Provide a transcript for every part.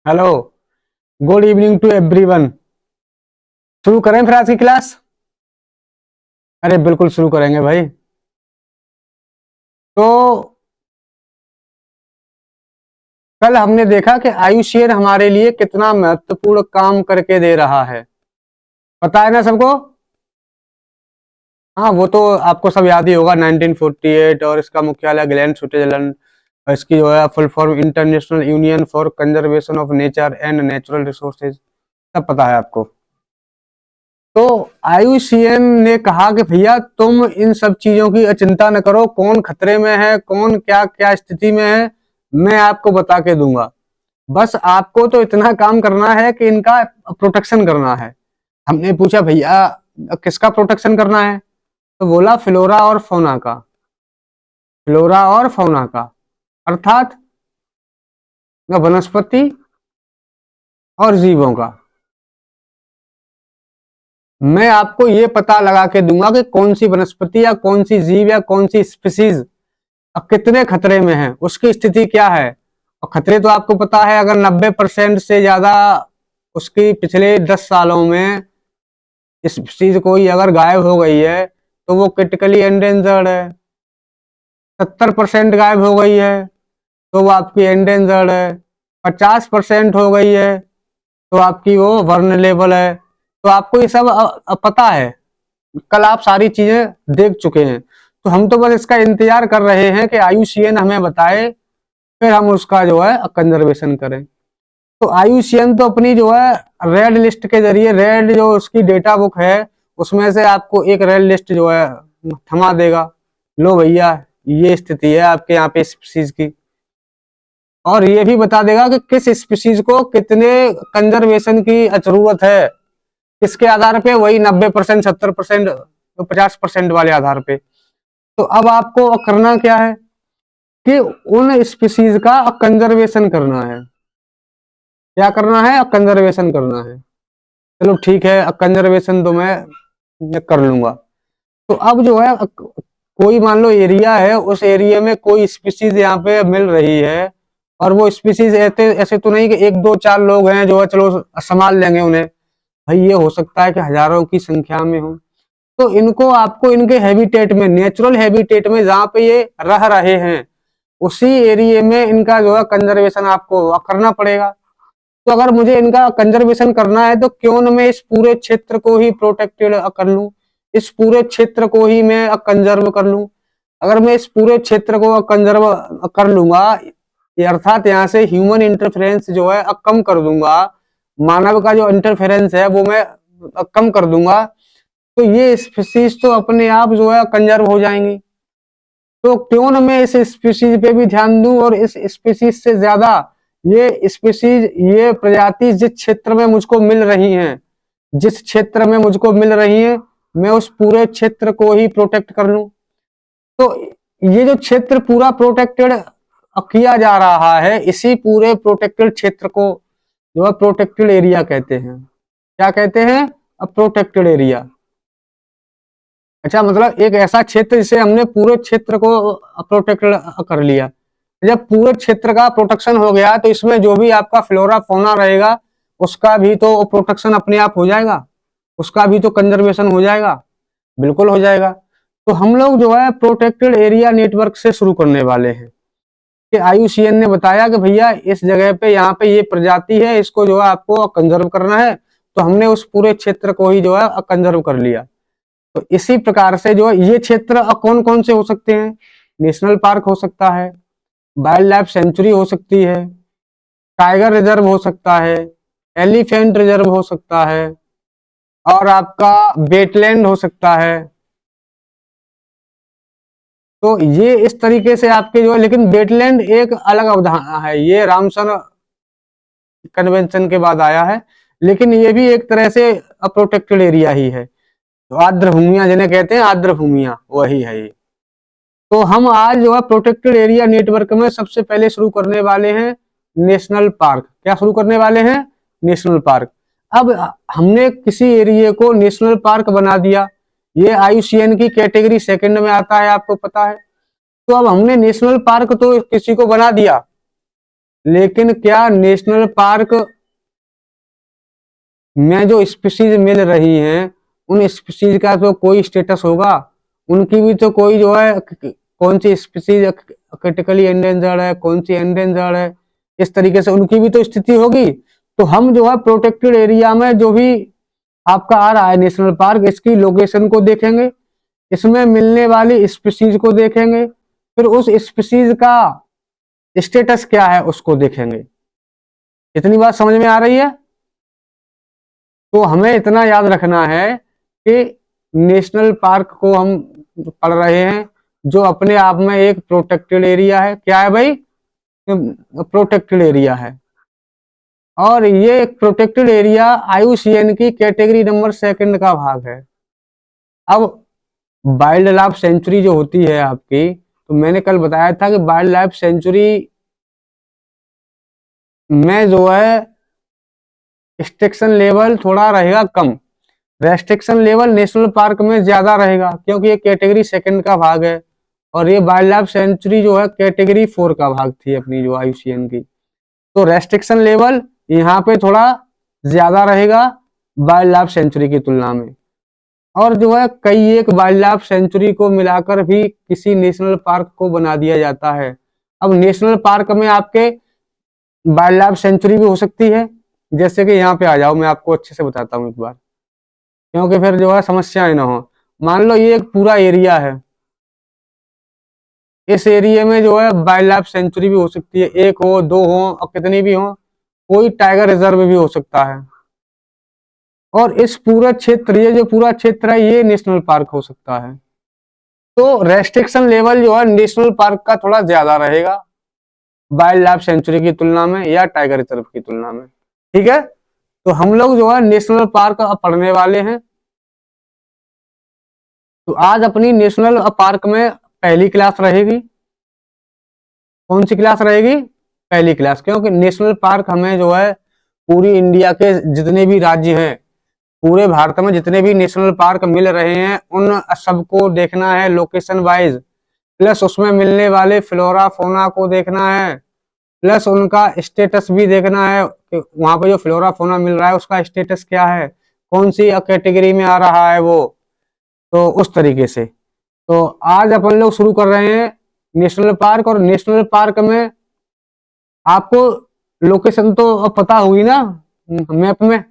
Hello. Good evening to everyone. शुरू करें फिर आज की क्लास। अरे बिल्कुल शुरू करेंगे भाई। तो कल हमने देखा कि आयुष्यन हमारे लिए कितना महत्वपूर्ण काम करके दे रहा है। पता है ना सबको। हाँ, वो तो आपको सब याद ही होगा। 1948 और इसका मुख्यालय ग्लैंड स्विट्जरलैंड। और इसकी जो है full form international union for conservation of nature and natural resources. सब पता है आपको। तो आयुषीएन ने कहा कि भैया तुम इन सब चीजों की चिंता न करो, कौन खतरे में है, कौन क्या क्या स्थिति में है, मैं आपको बता के दूंगा। बस आपको तो इतना काम करना है कि इनका प्रोटेक्शन करना है। हमने पूछा भैया किसका प्रोटेक्शन करना है, तो बोला फ्लोरा और फौना का। फ्लोरा और फौना का अर्थात वनस्पति और जीवों का। मैं आपको ये पता लगा के दूंगा कि कौन सी वनस्पति या कौन सी जीव या कौन सी स्पीसीज अब कितने खतरे में है, उसकी स्थिति क्या है। और खतरे तो आपको पता है, अगर 90% से ज्यादा उसकी पिछले 10 सालों में इस चीज कोई अगर गायब हो गई है तो वो क्रिटिकली एंडेंजर्ड है। 70% गायब हो गई है तो वो आपकी एंडेंजर्ड है। 50% हो गई है तो आपकी वो वर्नलेबल है। तो आपको ये सब पता है। कल आप सारी चीजें देख चुके हैं। तो हम तो बस इसका इंतजार कर रहे हैं कि आयुषीएन हमें बताए, फिर हम उसका जो है कंजर्वेशन करें। तो आयुषीएन तो अपनी जो है रेड लिस्ट के जरिए, रेड जो उसकी डेटा बुक है उसमें से आपको एक रेड लिस्ट जो है थमा देगा। लो भैया, ये स्थिति है आपके यहाँ पे स्पीसीज की। और ये भी बता देगा कि किस स्पीसीज को कितने कंजर्वेशन की जरूरत है, किसके आधार पे, वही 90%, 70%, 50% वाले आधार पे। तो अब आपको करना क्या है कि उन स्पीसीज का कंजर्वेशन करना है। क्या करना है? कंजर्वेशन करना है। चलो ठीक है, कंजर्वेशन तो मैं कर लूंगा। तो अब जो है कोई मान लो एरिया है, उस एरिया में कोई स्पीसीज यहाँ पे मिल रही है। और वो स्पीसीज ऐसे ऐसे तो नहीं कि एक दो चार लोग हैं जो है चलो संभाल लेंगे उन्हें। भाई ये हो सकता है कि हजारों की संख्या में हो। तो इनको आपको इनके हैबिटेट में, नेचुरल हैबिटेट में जहाँ पे ये रह रहे हैं, उसी एरिया में इनका जो है कंजर्वेशन आपको करना पड़ेगा। तो अगर मुझे इनका कंजर्वेशन करना है तो क्यों न मैं इस पूरे क्षेत्र को ही प्रोटेक्टेड कर लूं, इस पूरे क्षेत्र को ही मैं कंजर्व कर लूं। अगर मैं इस पूरे क्षेत्र को कंजर्व कर लूंगा, अर्थात यहाँ से ह्यूमन इंटरफेरेंस जो है कम कर दूंगा, मानव का जो इंटरफेरेंस है वो मैं कम कर दूंगा, तो ये स्पीसीज तो अपने आप जो है कंजर्व हो जाएंगी। तो क्यों न मैं इस स्पीसीज पे भी ध्यान दूं, और इस स्पीसीज से ज्यादा ये स्पीसीज, ये प्रजाति जिस क्षेत्र में मुझको मिल रही हैं, जिस क्षेत्र में मुझको मिल रही हैं, मैं उस पूरे क्षेत्र को ही प्रोटेक्ट कर लूं। तो ये जो क्षेत्र पूरा प्रोटेक्टेड किया जा रहा है, इसी पूरे प्रोटेक्टेड क्षेत्र को जो है प्रोटेक्टेड एरिया कहते हैं। क्या कहते हैं? Protected area. अच्छा, मतलब एक ऐसा क्षेत्र जिसे हमने पूरे क्षेत्र को प्रोटेक्ट कर लिया। जब पूरे क्षेत्र का प्रोटेक्शन हो गया तो इसमें जो भी आपका फ्लोरा फौना रहेगा उसका भी तो प्रोटेक्शन अपने आप हो जाएगा, उसका भी तो कंजर्वेशन हो जाएगा। बिल्कुल हो जाएगा। तो हम लोग जो है प्रोटेक्टेड एरिया नेटवर्क से शुरू करने वाले हैं कि आयुषीएन ने बताया कि भैया इस जगह पे, यहाँ पे ये प्रजाति है, इसको जो है आपको कंजर्व करना है। तो हमने उस पूरे क्षेत्र को ही जो है कंजर्व कर लिया। तो इसी प्रकार से जो ये क्षेत्र कौन कौन से हो सकते हैं? नेशनल पार्क हो सकता है, वाइल्ड लाइफ सेंचुरी हो सकती है, टाइगर रिजर्व हो सकता है, एलिफेंट रिजर्व हो सकता है, और आपका वेटलैंड हो सकता है। तो ये इस तरीके से आपके जो है, लेकिन वेटलैंड एक अलग अवधारणा है, ये रामसर कन्वेंशन के बाद आया है। लेकिन ये भी एक तरह से प्रोटेक्टेड एरिया ही है। तो आर्द्र भूमियां जिन्हें कहते हैं, आर्द्र भूमियां वही है ये। तो हम आज जो है प्रोटेक्टेड एरिया नेटवर्क में सबसे पहले शुरू करने वाले हैं नेशनल पार्क। क्या शुरू करने वाले हैं? National park. अब हमने किसी एरिया को नेशनल पार्क बना दिया, ये आईयूसीएन की कैटेगरी सेकंड में आता है, आपको पता है। तो अब हमने नेशनल पार्क तो किसी को बना दिया, लेकिन क्या नेशनल पार्क में जो स्पीशीज मिल रही हैं उन स्पीशीज का तो कोई स्टेटस होगा, उनकी भी तो कोई जो है कौन सी स्पीशीज क्रिटिकली एंडेंजर्ड है, कौन सी एंडेंजर्ड है, इस तरीके से उनकी भी तो स्थिति होगी। तो हम जो है प्रोटेक्टेड एरिया में जो भी आपका आ रहा है नेशनल पार्क, इसकी लोकेशन को देखेंगे, इसमें मिलने वाली स्पीशीज को देखेंगे, फिर उस स्पीशीज का स्टेटस क्या है उसको देखेंगे। इतनी बात समझ में आ रही है? तो हमें इतना याद रखना है कि नेशनल पार्क को हम पढ़ रहे हैं जो अपने आप में एक प्रोटेक्टेड एरिया है। क्या है भाई? प्रोटेक्टेड एरिया है। और ये एक प्रोटेक्टेड एरिया IUCN की कैटेगरी नंबर 2 का भाग है। अब वाइल्ड लाइफ सेंचुरी जो होती है आपकी, तो मैंने कल बताया था कि वाइल्ड लाइफ सेंचुरी में जो है रिस्ट्रिक्शन लेवल थोड़ा रहेगा कम, रेस्ट्रिक्शन लेवल नेशनल पार्क में ज्यादा रहेगा क्योंकि ये कैटेगरी 2 का भाग है और ये वाइल्ड लाइफ सेंचुरी जो है कैटेगरी 4 का भाग थी अपनी जो IUCN की। तो रेस्ट्रिक्शन लेवल यहाँ पे थोड़ा ज्यादा रहेगा वाइल्ड लाइफ सेंचुरी की तुलना में। और जो है कई एक वाइल्ड लाइफ सेंचुरी को मिलाकर भी किसी नेशनल पार्क को बना दिया जाता है। अब नेशनल पार्क में आपके वाइल्ड लाइफ सेंचुरी भी हो सकती है, जैसे कि यहाँ पे आ जाओ, मैं आपको अच्छे से बताता हूँ एक बार, क्योंकि फिर जो है समस्याएं ना हो। मान लो ये एक पूरा एरिया है, इस एरिया में जो है वाइल्ड लाइफ सेंचुरी भी हो सकती है, 1 हो 2 हो और कितनी भी हो, कोई टाइगर रिजर्व भी हो सकता है। और इस पूरा क्षेत्र, ये जो पूरा क्षेत्र है ये नेशनल पार्क हो सकता है। तो रेस्ट्रिक्शन लेवल जो है नेशनल पार्क का थोड़ा ज्यादा रहेगा वाइल्ड लाइफ सेंचुरी की तुलना में या टाइगर रिजर्व की तुलना में। ठीक है, तो हम लोग जो है नेशनल पार्क पढ़ने वाले हैं। तो आज अपनी नेशनल पार्क में पहली क्लास रहेगी। कौन सी क्लास रहेगी? पहली क्लास, क्योंकि नेशनल पार्क हमें जो है पूरी इंडिया के जितने भी राज्य हैं, पूरे भारत में जितने भी नेशनल पार्क मिल रहे हैं उन सबको देखना है लोकेशन वाइज, प्लस उसमें मिलने वाले फ्लोरा फोना को देखना है, प्लस उनका स्टेटस भी देखना है कि वहां पे जो फ्लोरा फोना मिल रहा है उसका स्टेटस क्या है, कौन सी कैटेगरी में आ रहा है वो। तो उस तरीके से तो आज अपन लोग शुरू कर रहे हैं नेशनल पार्क। और नेशनल पार्क में आपको लोकेशन तो पता होगी ना, मैप में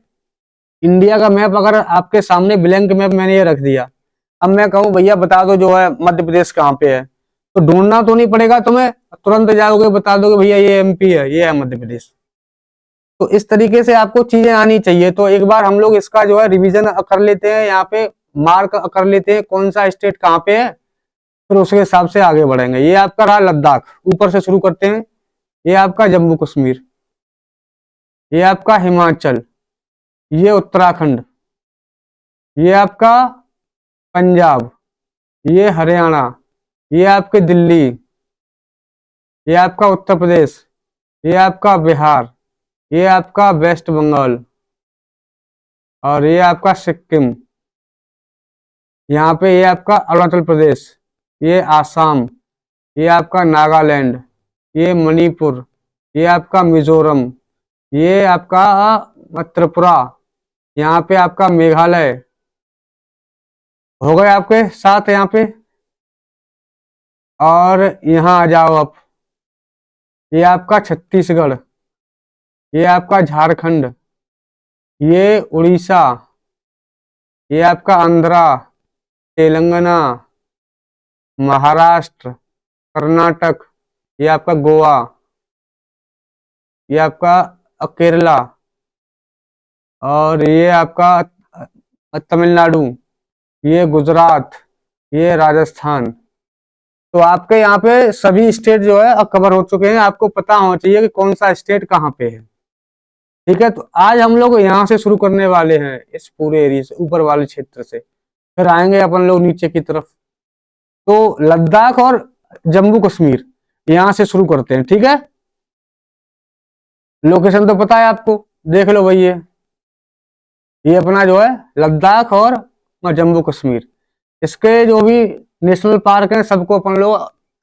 इंडिया का मैप अगर आपके सामने ब्लैंक मैप मैंने ये रख दिया, अब मैं कहूँ भैया बता दो जो है मध्य प्रदेश कहाँ पे है, तो ढूंढना तो नहीं पड़ेगा तुम्हें, तुरंत जाओगे बता दोगे भैया ये MP है, ये है मध्य प्रदेश। तो इस तरीके से आपको चीजें आनी चाहिए। तो एक बार हम लोग इसका जो है रिवीजन कर लेते हैं, यहाँ पे मार्क कर लेते हैं कौन सा स्टेट कहाँ पे है, फिर उसके हिसाब से आगे बढ़ेंगे। ये आपका रहा लद्दाख, ऊपर से शुरू करते हैं। ये आपका जम्मू कश्मीर, ये आपका हिमाचल, ये उत्तराखंड, ये आपका पंजाब, ये हरियाणा, ये आपके दिल्ली, ये आपका उत्तर प्रदेश, ये आपका बिहार, ये आपका वेस्ट बंगाल और ये आपका सिक्किम, यहाँ पे ये आपका अरुणाचल प्रदेश, ये आसाम, ये आपका नागालैंड, ये मणिपुर, ये आपका मिजोरम, ये आपका त्रिपुरा, यहाँ पे आपका मेघालय। हो गए आपके साथ यहाँ पे। और यहाँ आ जाओ आप, ये आपका छत्तीसगढ़, ये आपका झारखंड, ये उड़ीसा, ये आपका आंध्रा, तेलंगाना, महाराष्ट्र, कर्नाटक, ये आपका गोवा, ये आपका केरला और ये आपका तमिलनाडु, ये गुजरात, ये राजस्थान। तो आपके यहाँ पे सभी स्टेट जो है कवर हो चुके हैं, आपको पता होना चाहिए कि कौन सा स्टेट कहाँ पे है। ठीक है, तो आज हम लोग यहाँ से शुरू करने वाले हैं, इस पूरे एरिया से, ऊपर वाले क्षेत्र से, फिर आएंगे अपन लोग नीचे की तरफ। तो लद्दाख और जम्मू कश्मीर यहाँ से शुरू करते हैं। ठीक है, लोकेशन तो पता है आपको, देख लो भाई, ये अपना जो है लद्दाख और जम्मू कश्मीर, इसके जो भी नेशनल पार्क हैं सबको अपन लोग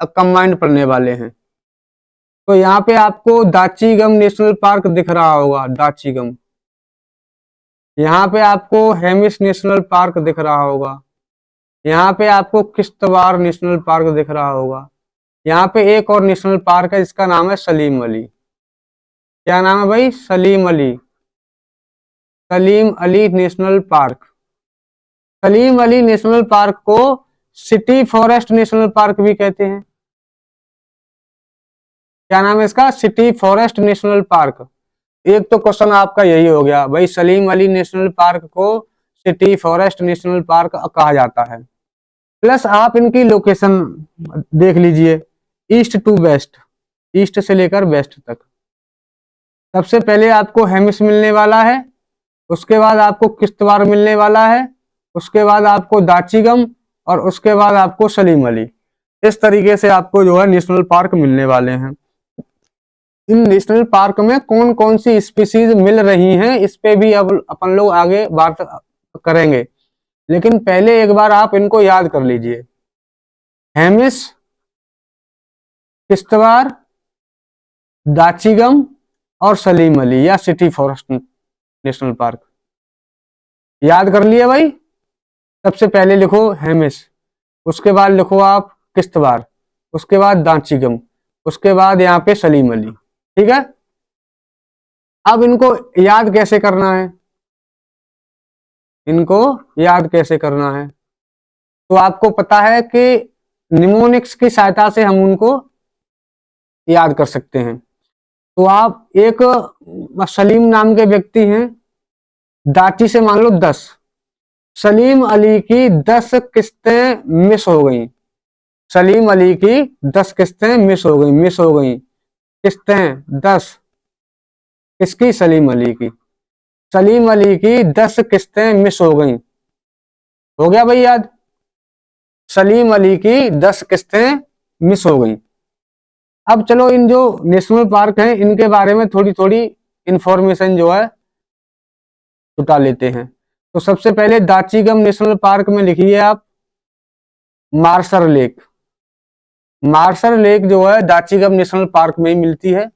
कंबाइंड पढ़ने वाले हैं। तो यहाँ पे आपको दाचीगम नेशनल पार्क दिख रहा होगा, दाचीगम। यहाँ पे आपको हेमिस नेशनल पार्क दिख रहा होगा। यहाँ पे आपको किश्तवाड़ नेशनल पार्क दिख रहा होगा। यहाँ पे एक और नेशनल पार्क है जिसका नाम है सलीम अली। क्या नाम है भाई? Salim Ali. Salim Ali national park. Salim Ali national park को सिटी फॉरेस्ट नेशनल पार्क भी कहते हैं। क्या नाम है इसका? City forest national park. एक तो क्वेश्चन आपका यही हो गया भाई, सलीम अली नेशनल पार्क को सिटी फॉरेस्ट नेशनल पार्क कहा जाता है। प्लस आप इनकी लोकेशन देख लीजिए, ईस्ट टू वेस्ट, ईस्ट से लेकर वेस्ट तक। सबसे पहले आपको हेमिस मिलने वाला है, उसके बाद आपको किश्तवाड़ मिलने वाला है, उसके बाद आपको दाचीगम और उसके बाद आपको सलीम अली। इस तरीके से आपको जो है नेशनल पार्क मिलने वाले हैं। इन नेशनल पार्क में कौन कौन सी स्पीसीज मिल रही हैं इस पे भी अब अपन लोग आगे बात करेंगे, लेकिन पहले एक बार आप इनको याद कर लीजिए। हेमिस, किश्तवाड़, दाचीगम और सलीम अली या सिटी फॉरेस्ट नेशनल पार्क। याद कर लिया भाई? सबसे पहले लिखो हेमिस, उसके बाद लिखो आप किश्तवाड़, उसके बाद दाचीगम, उसके बाद यहाँ पे सलीम अली। ठीक है, अब इनको याद कैसे करना है? इनको याद कैसे करना है तो आपको पता है कि निमोनिक्स की सहायता से हम उनको याद कर सकते हैं। तो आप एक सलीम नाम के व्यक्ति हैं, दाची से मान लो 10, सलीम अली की 10 किस्तें मिस हो गई। सलीम अली की 10 किस्तें मिस हो गई, मिस हो गई किस्तें 10। किसकी? सलीम अली की। सलीम अली की 10 किस्तें मिस हो गई। हो गया भाई याद? सलीम अली की 10 किस्तें मिस हो गई। अब चलो इन जो नेशनल पार्क हैं इनके बारे में थोड़ी थोड़ी इंफॉर्मेशन जो है जुटा लेते हैं। तो सबसे पहले दाचीगम नेशनल पार्क में लिखिए आप मार्शल लेक। मार्शल लेक जो है दाचीगम नेशनल पार्क में ही मिलती है।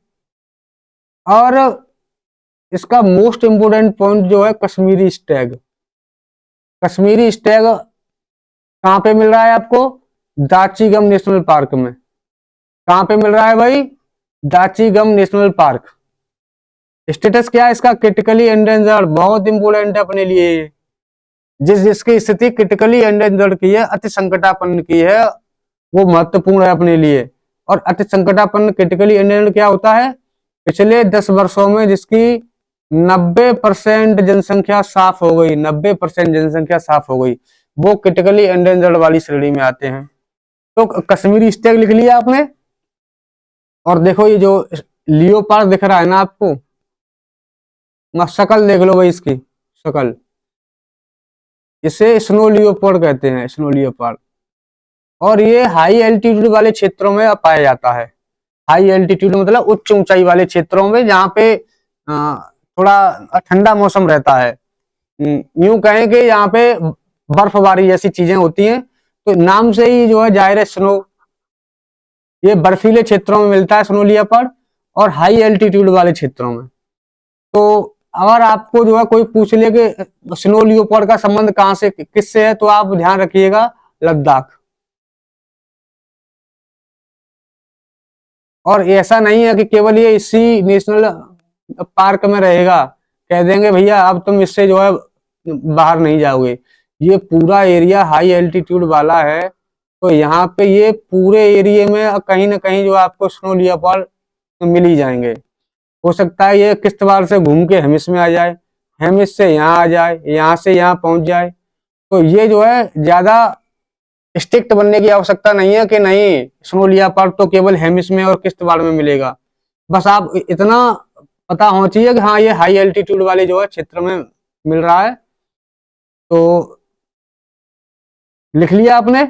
और इसका मोस्ट इंपोर्टेंट पॉइंट जो है कश्मीरी स्टैग। कश्मीरी स्टैग कहां पे मिल रहा है आपको? दाचीगम नेशनल पार्क में। कहां पे मिल रहा है भाई? Dachigam national park. स्टेटस क्या है इसका? Critically endangered. बहुत इंपोर्टेंट है अपने लिए। जिसकी स्थिति क्रिटिकली एंडेंजर्ड की है, अति संकटापन्न की है, वो महत्वपूर्ण है अपने लिए। और अति संकटापन्न क्रिटिकली एंडेंजर्ड क्या होता है? पिछले 10 वर्षों में जिसकी 90% जनसंख्या साफ हो गई, 90% जनसंख्या साफ हो गई, वो क्रिटिकली एंडेंजर्ड वाली श्रेणी में आते हैं। तो कश्मीरी स्टैग लिख लिया आपने। और देखो ये जो लियोपार्ड दिख रहा है ना आपको, शक्ल देख लो भाई इसकी शक्ल, इसे स्नो लियोपार्ड कहते हैं, स्नो लियोपार्ड। और ये हाई एल्टीट्यूड वाले क्षेत्रों में पाया जाता है। हाई एल्टीट्यूड मतलब उच्च ऊंचाई वाले क्षेत्रों में, जहाँ पे थोड़ा ठंडा मौसम रहता है। यूं कहें कि यहाँ पे बर्फबारी जैसी चीजें होती हैं, तो नाम से ही जो है जाहिर है स्नो, ये बर्फीले क्षेत्रों में मिलता है स्नो लियोपार्ड, और हाई एल्टीट्यूड वाले क्षेत्रों में। तो अगर आपको जो है कोई पूछ ले कि स्नो लियोपार्ड का संबंध कहां से किससे है, तो आप ध्यान रखिएगा लद्दाख। और ऐसा नहीं है कि केवल ये इसी नेशनल पार्क में रहेगा, कह देंगे भैया अब तुम इससे जो है बाहर नहीं जाओगे। ये पूरा एरिया हाई एल्टीट्यूड वाला है, तो यहाँ पे ये पूरे एरिया में कहीं ना कहीं जो आपको स्नो लियोपार्ड मिल ही जाएंगे। हो सकता है ये किश्तवाड़ से घूम के हेमिस में आ जाए, हेमिस से यहाँ आ जाए, यहाँ से यहाँ पहुंच जाए। तो ये जो है ज्यादा स्ट्रिक्ट बनने की आवश्यकता नहीं है कि नहीं स्नो लियोपार्ड तो केवल हेमिस में और किश्तवाड़ में मिलेगा। बस आप इतना पता होना चाहिए कि हाँ ये हाई एल्टीट्यूड वाले जो है क्षेत्र में मिल रहा है। तो लिख लिया आपने।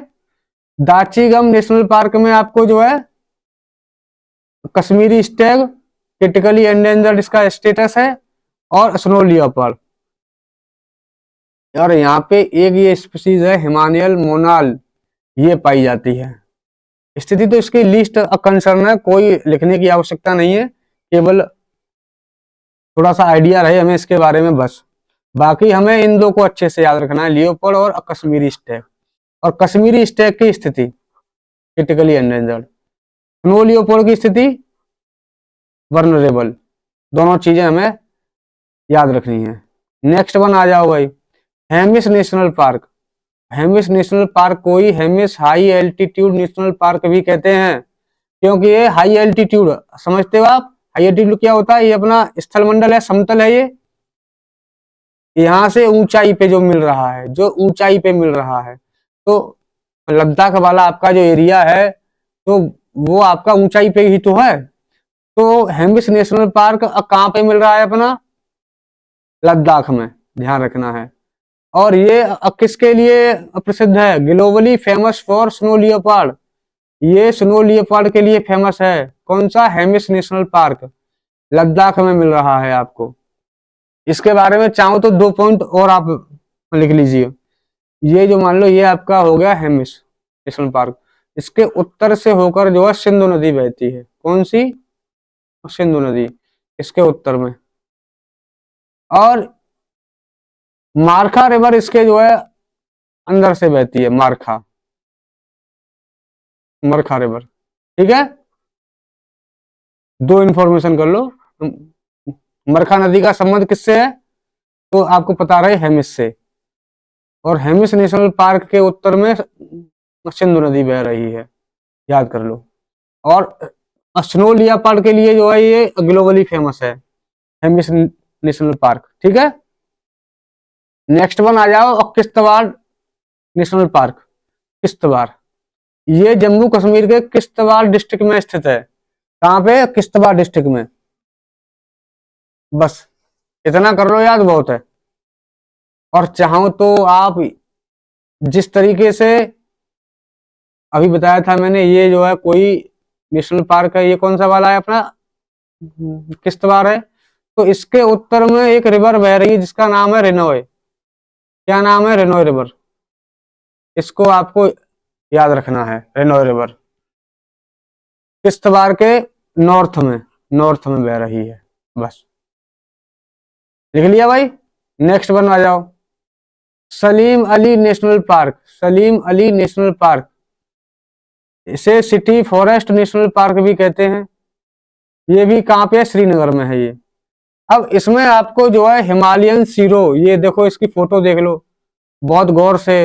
दाचीगम नेशनल पार्क में आपको जो है कश्मीरी स्टैग क्रिटिकली एंडेंजर्ड इसका स्टेटस है, और स्नो लियोपार्ड। और यहाँ पे एक ये स्पीसीज है हिमालयन मोनाल, ये पाई जाती है। स्थिति तो इसकी लीस्ट कंसर्न है, कोई लिखने की आवश्यकता नहीं है, केवल थोड़ा सा आइडिया रहे हमें इसके बारे में बस। बाकी हमें इन दो को अच्छे से याद रखना है, लियोपोल्ड और कश्मीरी स्टैग। और कश्मीरी स्टैग की स्थिति क्रिटिकली एंडेंजर्ड, स्नो लियोपोल्ड की स्थिति वर्नरेबल। दोनों चीजें हमें याद रखनी है। नेक्स्ट वन आ जाओ भाई, Hemis national park. Hemis national park को ही Hemis high altitude national park भी कहते हैं, क्योंकि ये हाई एल्टीट्यूड, समझते हो आप हाई एल्टीट्यूड क्या होता है? ये अपना स्थल मंडल है, समतल है, ये यहाँ से ऊंचाई पे जो मिल रहा है, जो ऊंचाई पे मिल रहा है। तो लद्दाख वाला आपका जो एरिया है, तो वो आपका ऊंचाई पे ही तो है। तो हेमिस नेशनल पार्क कहाँ पे मिल रहा है? अपना लद्दाख में, ध्यान रखना है। और ये किसके लिए प्रसिद्ध है? Globally famous for snow leopard. ये स्नो लियोपार्ड के लिए फेमस है। कौन सा? हेमिस नेशनल पार्क, लद्दाख में मिल रहा है आपको। इसके बारे में चाहो तो 2 पॉइंट और आप लिख लीजिए। ये जो मान लो, ये आपका हो गया हेमिस नेशनल पार्क। इसके उत्तर से होकर जो है सिंधु नदी बहती है। कौन सी? सिंधु नदी, इसके उत्तर में। और मारखा रिवर इसके जो है अंदर से बहती है, मारखा, मरखा रिवर। ठीक है, 2 इंफॉर्मेशन कर लो। मरखा नदी का संबंध किससे है? तो आपको पता रहे, हेमिस से। और हेमिस नेशनल पार्क के उत्तर में सिंधु नदी बह रही है, याद कर लो। और स्नो लियोपार्ड के लिए जो है ये ग्लोबली फेमस है, हेमिस नेशनल पार्क। ठीक है, नेक्स्ट वन आ जाओ, किश्तवाड़ नेशनल पार्क। किश्तवाड़, ये जम्मू कश्मीर के किश्तवाड़ डिस्ट्रिक्ट में स्थित है। कहाँ पे? किश्तवाड़ डिस्ट्रिक्ट में। बस इतना कर लो, याद बहुत है। और चाहो तो आप जिस तरीके से अभी बताया था मैंने, ये जो है कोई नेशनल पार्क है, ये कौन सा वाला है? अपना किश्तवाड़ है। तो इसके उत्तर में एक रिवर बह रही है जिसका नाम है रेनोय। क्या नाम है? रेनोय रिवर। इसको आपको याद रखना है, रेनोय रिवर किश्तवाड़ के नॉर्थ में बह रही है। बस लिख लिया भाई। नेक्स्ट वन आ जाओ, Salim Ali national park. Salim Ali national park, इसे सिटी फॉरेस्ट नेशनल पार्क भी कहते हैं। ये भी कहाँ पे है? श्रीनगर में है ये। अब इसमें आपको जो है हिमालयन सीरो, ये देखो इसकी फोटो देख लो, बहुत गौर से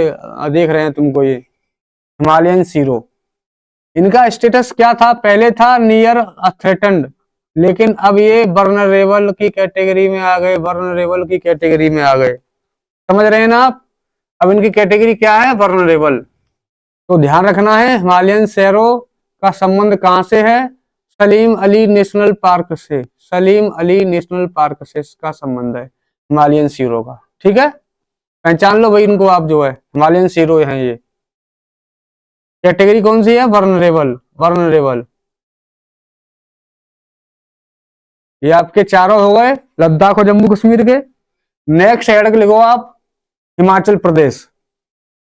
देख रहे हैं तुमको। ये हिमालयन सीरो, इनका स्टेटस क्या था? पहले था नियर थ्रेटन्ड, लेकिन अब ये वर्नरेबल की कैटेगरी में आ गए। वर्नरेबल की कैटेगरी में आ गए, समझ रहे हैं ना आप? अब इनकी कैटेगरी क्या है? वर्नरेबल। तो ध्यान रखना है, हिमालयन शेरों का संबंध कहां से है? सलीम अली नेशनल पार्क से। सलीम अली नेशनल पार्क से इसका संबंध है, हिमालयन शेरों का। ठीक है, पहचान लो भाई इनको आप, जो है हिमालयन शेरों हैं ये। कैटेगरी कौन सी है? वर्नरेबल। वर्नरेबल। ये आपके चारों हो गए, लद्दाख और जम्मू कश्मीर के। नेक्स्ट हेड लिखो आप, हिमाचल प्रदेश।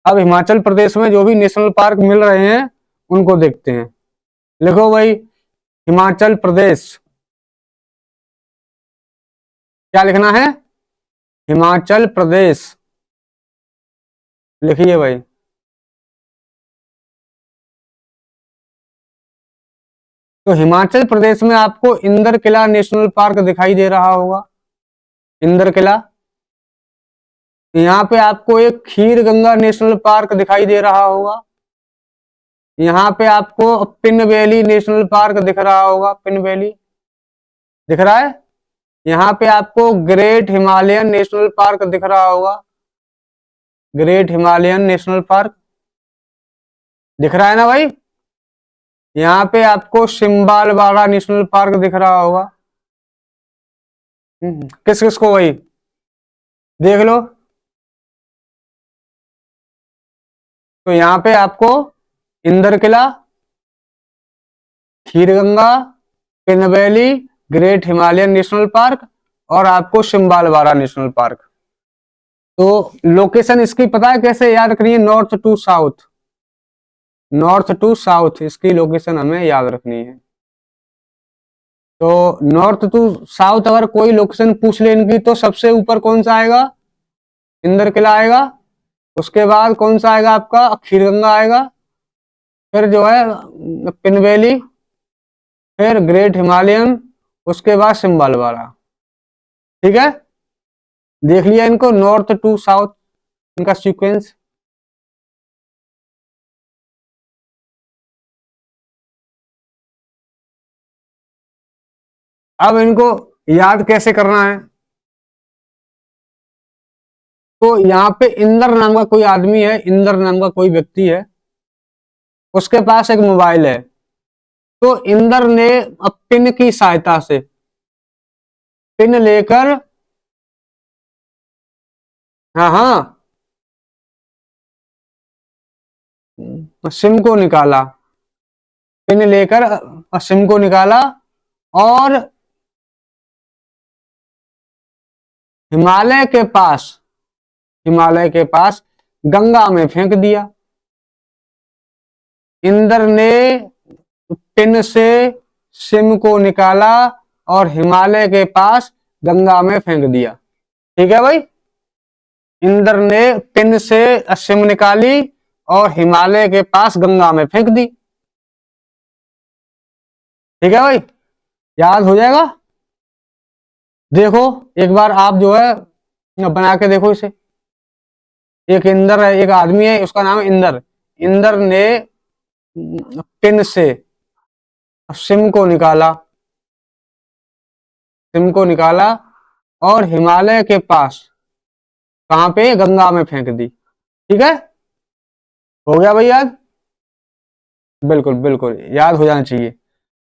अब हिमाचल प्रदेश में जो भी नेशनल पार्क मिल रहे हैं उनको देखते हैं। लिखो भाई, हिमाचल प्रदेश। क्या लिखना है? हिमाचल प्रदेश लिखिए भाई। तो हिमाचल प्रदेश में आपको इंदर किला नेशनल पार्क दिखाई दे रहा होगा। इंदर किला। यहाँ पे आपको एक खीर गंगा नेशनल पार्क दिखाई दे रहा होगा। यहाँ पे आपको पिन वैली नेशनल पार्क दिख रहा होगा। पिन वैली दिख रहा है। यहाँ पे आपको ग्रेट हिमालयन नेशनल पार्क दिख रहा होगा। ग्रेट हिमालयन नेशनल पार्क दिख रहा है ना भाई। यहाँ पे आपको सिम्बालवाड़ा नेशनल पार्क दिख रहा होगा। किस किस को भाई देख लो। तो यहाँ पे आपको Inder Kila, Kheerganga, Pin valley, great Himalayan national park और आपको सिम्बालवाड़ा नेशनल पार्क। तो लोकेशन इसकी पता है कैसे याद करिए? North to south. North to south, इसकी लोकेशन हमें याद रखनी है। तो नॉर्थ टू साउथ अगर कोई लोकेशन पूछ ले इनकी, तो सबसे ऊपर कौन सा आएगा? इंदर किला आएगा। उसके बाद कौन सा आएगा आपका? खीरगंगा आएगा। फिर जो है पिन वैली, फिर ग्रेट हिमालयन, उसके बाद सिम्बालवाड़ा। ठीक है, देख लिया इनको, नॉर्थ टू साउथ इनका सीक्वेंस। अब इनको याद कैसे करना है? तो यहाँ पे इंदर नाम का कोई आदमी है, इंदर नाम का कोई व्यक्ति है, उसके पास एक मोबाइल है। तो इंदर ने अब पिन की सहायता से, पिन लेकर, हाँ हाँ, सिम को निकाला, पिन लेकर सिम को निकाला और हिमालय के पास, हिमालय के पास गंगा में फेंक दिया। इंदर ने पिन से सिम को निकाला और हिमालय के पास गंगा में फेंक दिया। ठीक है भाई, इंदर ने पिन से सिम निकाली और हिमालय के पास गंगा में फेंक दी। ठीक है भाई, याद हो जाएगा। देखो एक बार आप जो है बना के देखो इसे। एक इंदर है, एक आदमी है, उसका नाम है इंदर। इंदर ने पिन से सिम को निकाला, सिम को निकाला और हिमालय के पास, कहां पे? गंगा में फेंक दी। ठीक है, हो गया भाई याद? बिल्कुल बिल्कुल याद हो जाना चाहिए।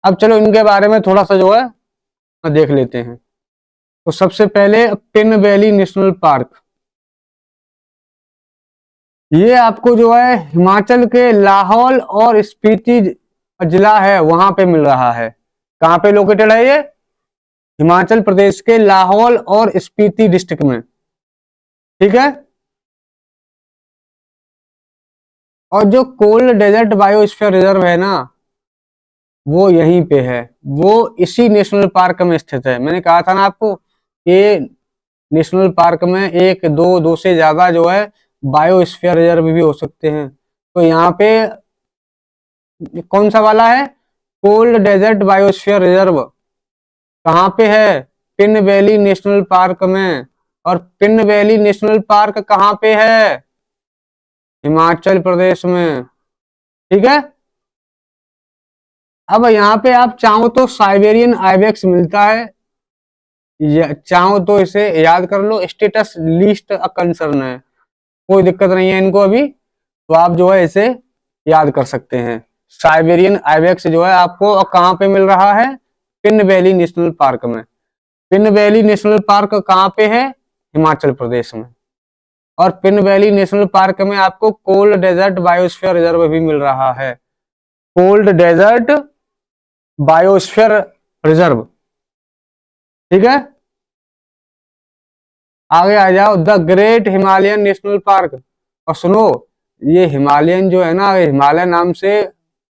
अब चलो इनके बारे में थोड़ा सा जो है देख लेते हैं। तो सबसे पहले पिन वैली नेशनल पार्क, ये आपको जो है हिमाचल के लाहौल और स्पीति जिला है वहां पे मिल रहा है। कहां पे लोकेटेड है ये? हिमाचल प्रदेश के लाहौल और स्पीति डिस्ट्रिक्ट में। ठीक है, और जो कोल्ड डेजर्ट बायोस्फीयर रिजर्व है ना, वो यहीं पे है, वो इसी नेशनल पार्क में स्थित है। मैंने कहा था ना आपको, ये नेशनल पार्क में एक दो से ज्यादा जो है बायोस्फीयर रिजर्व भी हो सकते हैं। तो यहाँ पे कौन सा वाला है? कोल्ड डेजर्ट बायोस्फीयर रिजर्व कहाँ पे है? पिन वैली नेशनल पार्क में। और पिन वैली नेशनल पार्क कहाँ पे है? हिमाचल प्रदेश में। ठीक है, अब यहाँ पे आप चाहो तो साइबेरियन आइबेक्स मिलता है, चाहो तो इसे याद कर लो, स्टेटस लिस्ट अ कंसर्न है, कोई दिक्कत नहीं है इनको अभी, तो आप जो है इसे याद कर सकते हैं। साइबेरियन आइबेक्स जो है आपको कहाँ पे मिल रहा है? पिन वैली नेशनल पार्क में। पिन वैली नेशनल पार्क कहाँ पे है? हिमाचल प्रदेश में। और पिन वैली नेशनल पार्क में आपको कोल्ड डेजर्ट बायोस्फीयर रिजर्व भी मिल रहा है। Cold desert biosphere reserve. ठीक है, आगे आ जाओ, the great Himalayan national park. और सुनो, ये हिमालयन जो है ना, हिमालय नाम से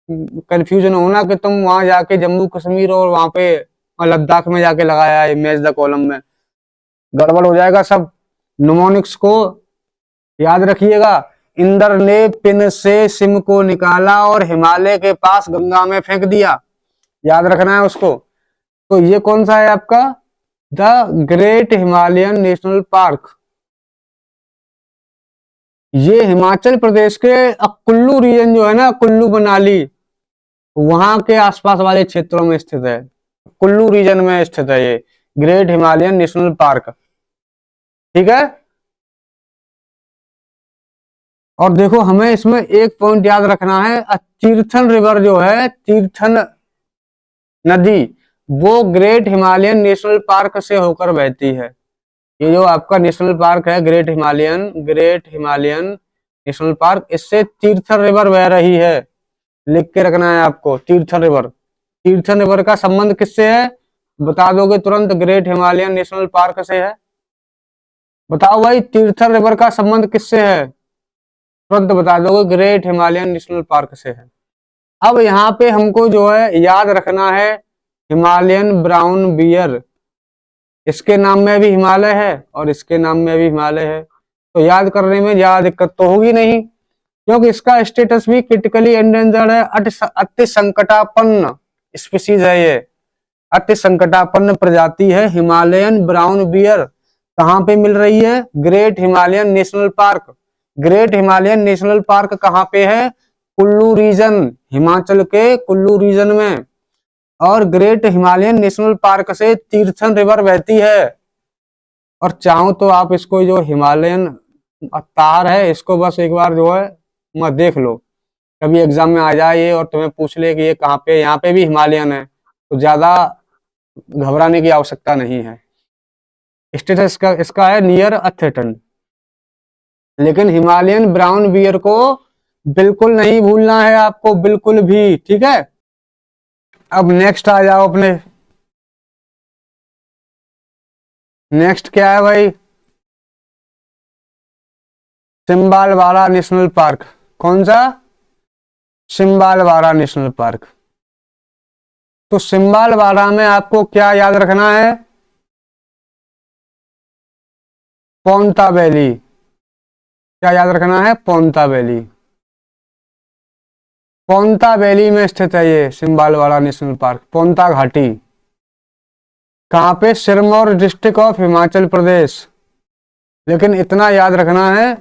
कंफ्यूजन होना कि तुम वहां जाके जम्मू कश्मीर और वहां पे लद्दाख में जाके लगाया है इमेज द कॉलम में, गड़बड़ हो जाएगा सब। निमोनिक्स को याद रखिएगा। इंदर ने पिन से सिम को निकाला और हिमालय के पास गंगा में फेंक दिया, याद रखना है उसको। तो ये कौन सा है आपका? The great Himalayan national park. ये हिमाचल प्रदेश के कुल्लू रीजन जो है ना, कुल्लू मनाली, वहां के आसपास वाले क्षेत्रों में स्थित है। कुल्लू रीजन में स्थित है ये ग्रेट हिमालयन नेशनल पार्क। ठीक है, और देखो हमें इसमें एक पॉइंट याद रखना है, तीर्थन रिवर जो है, तीर्थन नदी, वो ग्रेट हिमालयन नेशनल पार्क से होकर बहती है। ये जो आपका नेशनल पार्क है great Himalayan, great Himalayan national park, इससे तीर्थन रिवर बह रही है। लिख के रखना है आपको, तीर्थन रिवर। तीर्थन रिवर का संबंध किससे है? बता दोगे तुरंत, ग्रेट हिमालयन नेशनल पार्क से है। बताओ भाई, तीर्थन रिवर का संबंध किससे है? तुरंत बता दोगे ग्रेट हिमालयन नेशनल पार्क से है। अब यहाँ पे हमको जो है याद रखना है हिमालयन ब्राउन बियर, इसके नाम में भी हिमालय है और इसके नाम में भी हिमालय है, तो याद करने में ज्यादा दिक्कत तो होगी नहीं, क्योंकि इसका स्टेटस भी क्रिटिकली एंडेंजर्ड है, अति संकटापन्न स्पीसीज है ये, अति संकटापन्न प्रजाति है हिमालयन ब्राउन बियर। कहाँ पे मिल रही है? Great Himalayan national park. Great Himalayan national park कहाँ पे है? कुल्लू रीजन, हिमाचल के कुल्लू रीजन में। और ग्रेट हिमालयन नेशनल पार्क से तीर्थन रिवर बहती है। और चाहो तो आप इसको जो हिमालयन तार है इसको बस एक बार जो है मत देख लो, कभी एग्जाम में आ जाए ये और तुम्हें पूछ ले कि ये कहाँ पे, यहाँ पे भी हिमालयन है, तो ज्यादा घबराने की आवश्यकता नहीं है। स्टेटस इसका है नियर अथेटन। लेकिन हिमालयन ब्राउन बियर को बिल्कुल नहीं भूलना है आपको, बिल्कुल भी, ठीक है। अब नेक्स्ट आ जाओ अपने, नेक्स्ट क्या है भाई? सिम्बालवाड़ा नेशनल पार्क। कौन सा? सिम्बालवाड़ा नेशनल पार्क। तो सिम्बालवाड़ा में आपको क्या याद रखना है? पोंता वैली। क्या याद रखना है? पोंता वैली। पोंता वैली में स्थित है ये सिम्बालवाड़ा नेशनल पार्क, पोंता घाटी। कहाँ पे? Sirmaur district of Himachal Pradesh. लेकिन इतना याद रखना है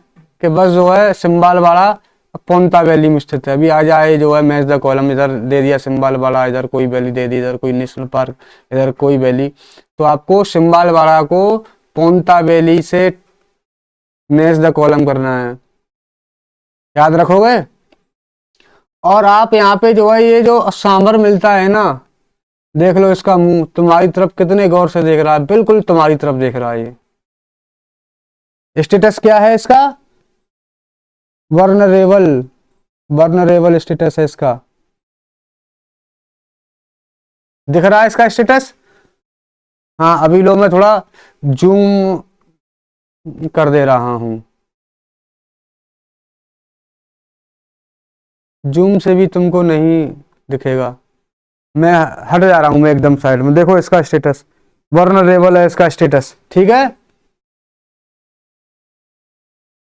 कि बस जो है सिम्बालवाड़ा पोंता वैली में स्थित है। अभी आ जाए जो है मैच द कॉलम, इधर दे दिया सिम्बालवाड़ा, इधर कोई वैली दे दी, इधर कोई नेशनल पार्क, इधर कोई वैली, तो आपको सिम्बालवाड़ा को पोंता वैली से मैच द कॉलम करना है, याद रखोगे। और आप यहाँ पे जो है ये जो सांबर मिलता है ना, देख लो इसका मुंह तुम्हारी तरफ कितने गौर से देख रहा है, बिल्कुल तुम्हारी तरफ देख रहा है ये। स्टेटस क्या है इसका? वर्नरेबल, वर्नरेबल स्टेटस है इसका। दिख रहा है इसका स्टेटस? हाँ अभी लो मैं थोड़ा जूम कर दे रहा हूं, जूम से भी तुमको नहीं दिखेगा, मैं हट जा रहा हूं, मैं एकदम साइड में। देखो इसका स्टेटस वर्नरेबल है, इसका स्टेटस, ठीक है।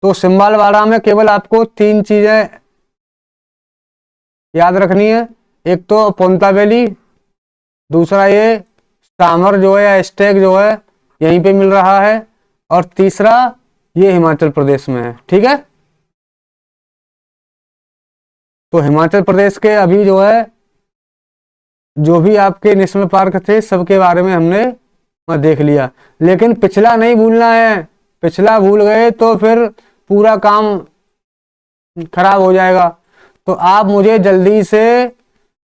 तो सिम्बालवाड़ा में केवल आपको 3 चीजें याद रखनी है। एक तो पोंता वैली, दूसरा ये सांभर जो है या स्टेक जो है यहीं पे मिल रहा है, और तीसरा ये हिमाचल प्रदेश में है, ठीक है। तो हिमाचल प्रदेश के अभी जो है जो भी आपके नेशनल पार्क थे सबके बारे में हमने देख लिया, लेकिन पिछला नहीं भूलना है। पिछला भूल गए तो फिर पूरा काम खराब हो जाएगा। तो आप मुझे जल्दी से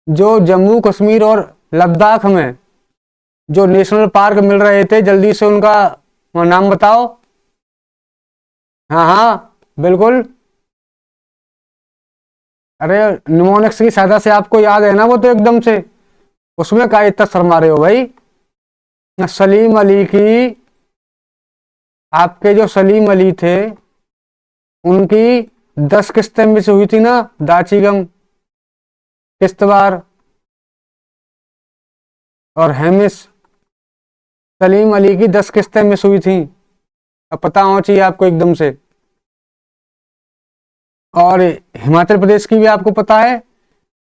जो जम्मू कश्मीर और लद्दाख में जो नेशनल पार्क मिल रहे थे जल्दी से उनका नाम बताओ। हाँ हाँ बिल्कुल, अरे निमोनिक्स की सहायता से आपको याद है ना वो, तो एकदम से उसमें का इतना शर्मा रहे हो भाई। सलीम अली की, आपके जो सलीम अली थे उनकी 10 किस्तें मिस हुई थी ना, दाचिगम, किश्तवाड़ और हेमिस। सलीम अली की 10 किस्तें मिस हुई थी, अब पता होना चाहिए आपको एकदम से। और हिमाचल प्रदेश की भी आपको पता है,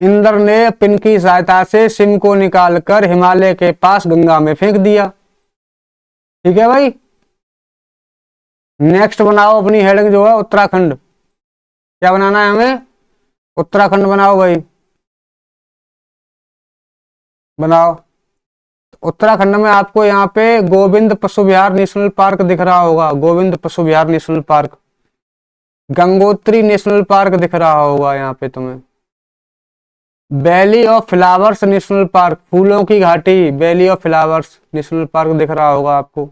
इंद्र ने पिन की सहायता से सिम को निकालकर हिमालय के पास गंगा में फेंक दिया, ठीक है भाई। नेक्स्ट बनाओ अपनी हेडिंग जो है उत्तराखंड। क्या बनाना है हमें? उत्तराखंड बनाओ भाई, बनाओ। उत्तराखंड में आपको यहाँ पे गोविंद पशु विहार नेशनल पार्क दिख रहा होगा, Govind Pashu Vihar national park. Gangotri national park दिख रहा होगा यहाँ पे तुम्हें। Valley of flowers national park, फूलों की घाटी, valley of flowers national park दिख रहा होगा आपको।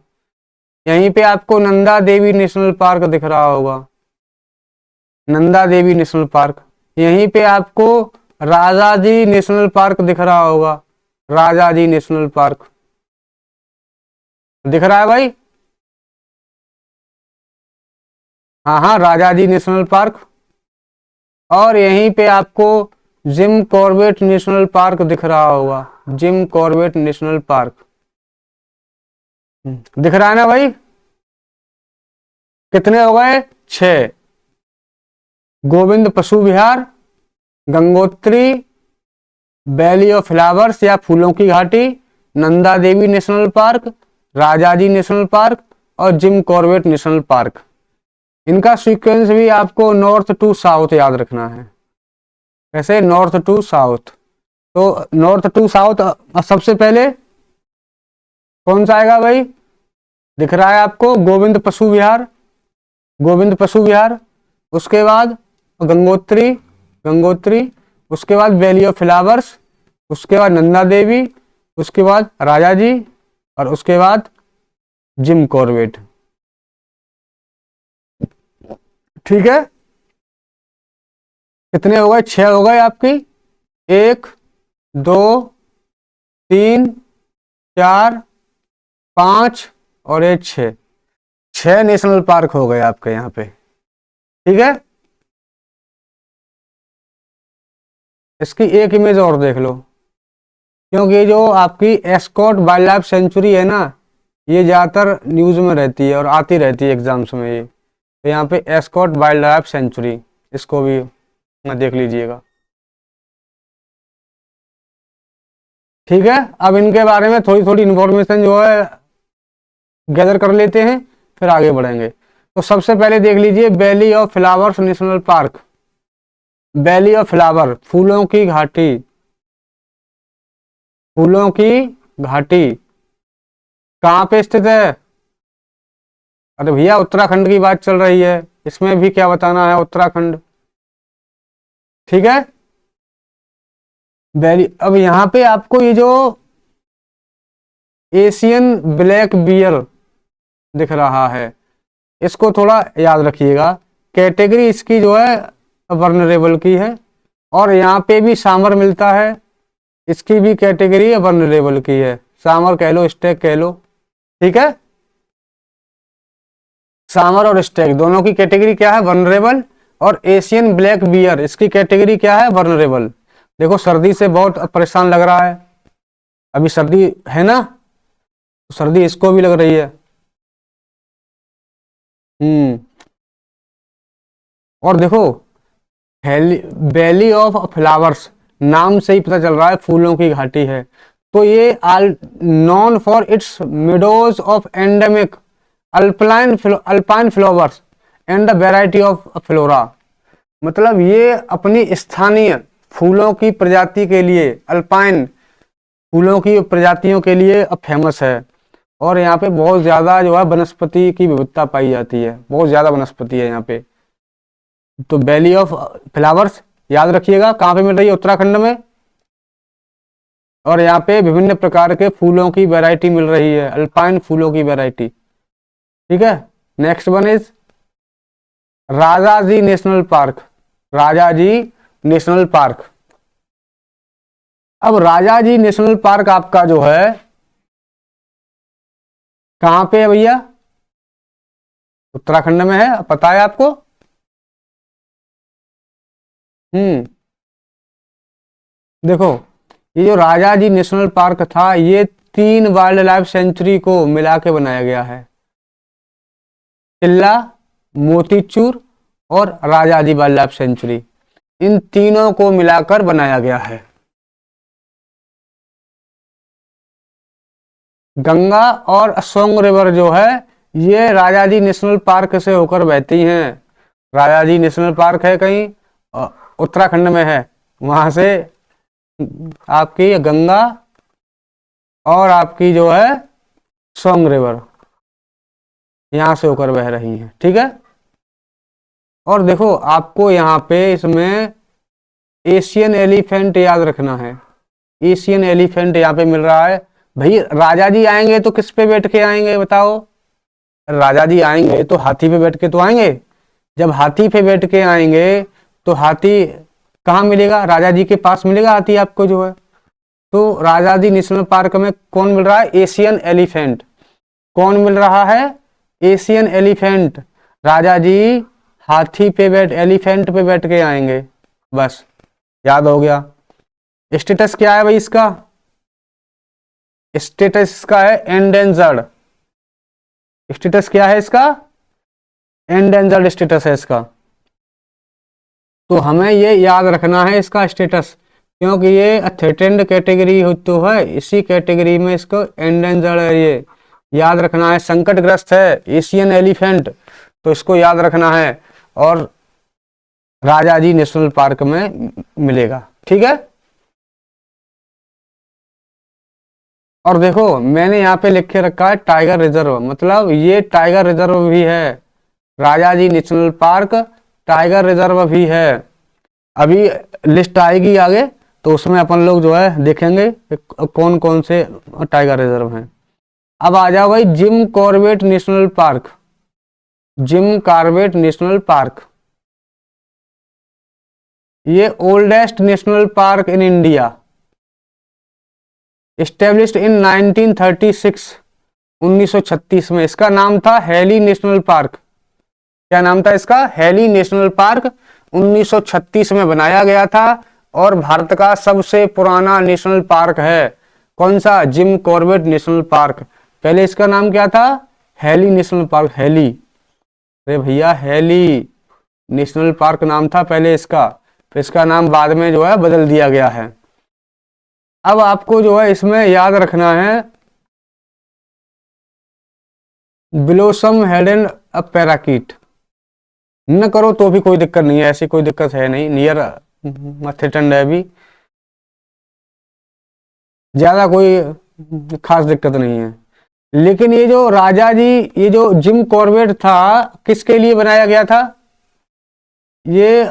यहीं पे आपको नंदा देवी नेशनल पार्क दिख रहा होगा, नंदा देवी नेशनल पार्क। यहीं पे आपको राजाजी नेशनल पार्क दिख रहा होगा, राजाजी नेशनल पार्क दिख रहा है भाई। हाँ हाँ राजाजी नेशनल पार्क। और यहीं पे आपको जिम कॉर्बेट नेशनल पार्क दिख रहा होगा, जिम कॉर्बेट नेशनल पार्क दिख रहा है ना भाई। कितने हो गए? 6। Govind Pashu Vihar, Gangotri, valley of flowers या फूलों की घाटी, Nanda Devi national park, Rajaji national park और जिम कॉर्बेट नेशनल पार्क। इनका सीक्वेंस भी आपको नॉर्थ टू साउथ याद रखना है। कैसे? North to south. तो नॉर्थ टू साउथ सबसे पहले कौन सा आएगा भाई? दिख रहा है आपको गोविंद पशु विहार, गोविंद पशु विहार। उसके बाद गंगोत्री, गंगोत्री। उसके बाद वैली ऑफ फ्लावर्स, उसके बाद नंदा देवी, उसके बाद राजा जी और उसके बाद जिम कॉर्बेट। ठीक है, कितने हो गए? 6 हो गए आपकी। 1 2 3 4 5 और 1 6। 6 नेशनल पार्क हो गए आपके यहाँ पे। ठीक है, इसकी एक इमेज और देख लो, क्योंकि जो आपकी एस्कॉट वाइल्ड लाइफ सेंचुरी है ना, ये ज़्यादातर न्यूज़ में रहती है और आती रहती है एग्जाम्स में। ये तो यहाँ पे एस्कॉट वाइल्ड लाइफ सेंचुरी, इसको भी देख लीजिएगा। ठीक है, अब इनके बारे में थोड़ी थोड़ी इन्फॉर्मेशन जो है गैदर कर लेते हैं, फिर आगे बढ़ेंगे। तो सबसे पहले देख लीजिए valley of flowers national park. Valley of flower, फूलों की घाटी, फूलों की घाटी कहाँ पे स्थित है? अरे भैया उत्तराखंड की बात चल रही है, इसमें भी क्या बताना है? उत्तराखंड। ठीक है, वैली। अब यहाँ पे आपको ये जो एशियन ब्लैक बियर दिख रहा है, इसको थोड़ा याद रखिएगा। कैटेगरी इसकी जो है वर्नरेबल की है, और यहाँ पे भी सामर मिलता है, इसकी भी कैटेगरी वर्नरेबल की है। सामर कह लो, स्टेक कह लो। ठीक है, सामर और स्टेक दोनों की कैटेगरी क्या है? वर्नरेबल। और एशियन ब्लैक बियर, इसकी कैटेगरी क्या है? वर्नरेबल। देखो सर्दी से बहुत परेशान लग रहा है, अभी सर्दी है ना, तो सर्दी इसको भी लग रही है। और देखो वैली ऑफ फ्लावर्स, नाम से ही पता चल रहा है फूलों की घाटी है। तो ये known for it's meadows of endemic alpine flowers and the variety of flora. मतलब ये अपनी स्थानीय फूलों की प्रजाति के लिए, अल्पाइन फूलों की प्रजातियों के लिए फेमस है। और यहाँ पे बहुत ज़्यादा जो है वनस्पति की विविधता पाई जाती है, बहुत ज़्यादा वनस्पति है यहाँ पे। तो वैली ऑफ फ्लावर्स याद रखिएगा, कहाँ पे मिल रही है? उत्तराखंड में। और यहाँ पे विभिन्न प्रकार के फूलों की वैरायटी मिल रही है, अल्पाइन फूलों की वैरायटी। ठीक है, next one is Rajaji national park. Rajaji national park. अब राजाजी नेशनल पार्क आपका जो है कहाँ पे है भैया? उत्तराखंड में है, पता है आपको? देखो ये जो राजाजी नेशनल पार्क था, ये 3 वाइल्ड लाइफ सेंचुरी को मिला के बनाया गया है। चिल्ला, मोतीचूर और राजाजी वाइल्ड लाइफ सेंचुरी, इन तीनों को मिलाकर बनाया गया है। गंगा और सोंग रिवर जो है, ये राजाजी नेशनल पार्क से होकर बहती हैं। राजाजी नेशनल पार्क है कहीं उत्तराखंड में है, वहां से आपकी गंगा और आपकी जो है सोंग रिवर यहां से होकर बह रही है। ठीक है, और देखो आपको यहाँ पे इसमें एशियन एलिफेंट याद रखना है। एशियन एलिफेंट यहाँ पे मिल रहा है। भाई राजा जी आएंगे तो किस पे बैठ के आएंगे बताओ? राजा जी आएंगे तो हाथी पे बैठ के तो आएंगे। जब हाथी पे बैठ के आएंगे तो हाथी कहाँ मिलेगा? राजा जी के पास मिलेगा हाथी आपको जो है। तो राजाजी नेशनल पार्क में कौन मिल रहा है? Asian elephant. कौन मिल रहा है? Asian elephant. राजा जी हाथी पे एलिफेंट पे बैठ के आएंगे। बस याद हो गया। स्टेटस क्या है भाई इसका? स्टेटस इसका है एंडेंजर्ड। स्टेटस क्या है इसका? एंडेंजर्ड स्टेटस है इसका। तो हमें ये याद रखना है इसका स्टेटस, क्योंकि ये थ्रेटेंड कैटेगरी तो है, इसी कैटेगरी में इसको एंडेंजर्ड है, ये याद रखना है। संकटग्रस्त है एशियन एलिफेंट, तो इसको याद रखना है, और राजाजी नेशनल पार्क में मिलेगा। ठीक है। और देखो मैंने यहाँ पे लिख के रखा है टाइगर रिजर्व, मतलब ये टाइगर रिजर्व भी है, Rajaji national park tiger reserve भी है। अभी लिस्ट आएगी आगे, तो उसमें अपन लोग जो है देखेंगे कौन कौन से टाइगर रिजर्व हैं। अब आ जाओ भाई Jim Corbett national park. Jim Corbett national park ये oldest national park in India, established in 1936, 1936 में। इसका नाम था हेली नेशनल पार्क। क्या नाम था इसका? Heli national park. 1936 में बनाया गया था, और भारत का सबसे पुराना नेशनल पार्क है। कौन सा? Gym Corbett national park. पहले इसका नाम क्या था? Heli national park. हेली, अरे भैया हेली नेशनल पार्क नाम था पहले इसका, फिर इसका नाम बाद में जो है बदल दिया गया है। अब आपको जो है इसमें याद रखना है ब्लोसम हेडेड अ पैराकीट। न करो तो भी कोई दिक्कत नहीं है, ऐसी कोई दिक्कत है नहीं, नियर थ्रेटन्ड है भी, ज्यादा कोई खास दिक्कत नहीं है। लेकिन ये जो राजा जी, ये जो जिम कॉर्बेट था, किसके लिए बनाया गया था? ये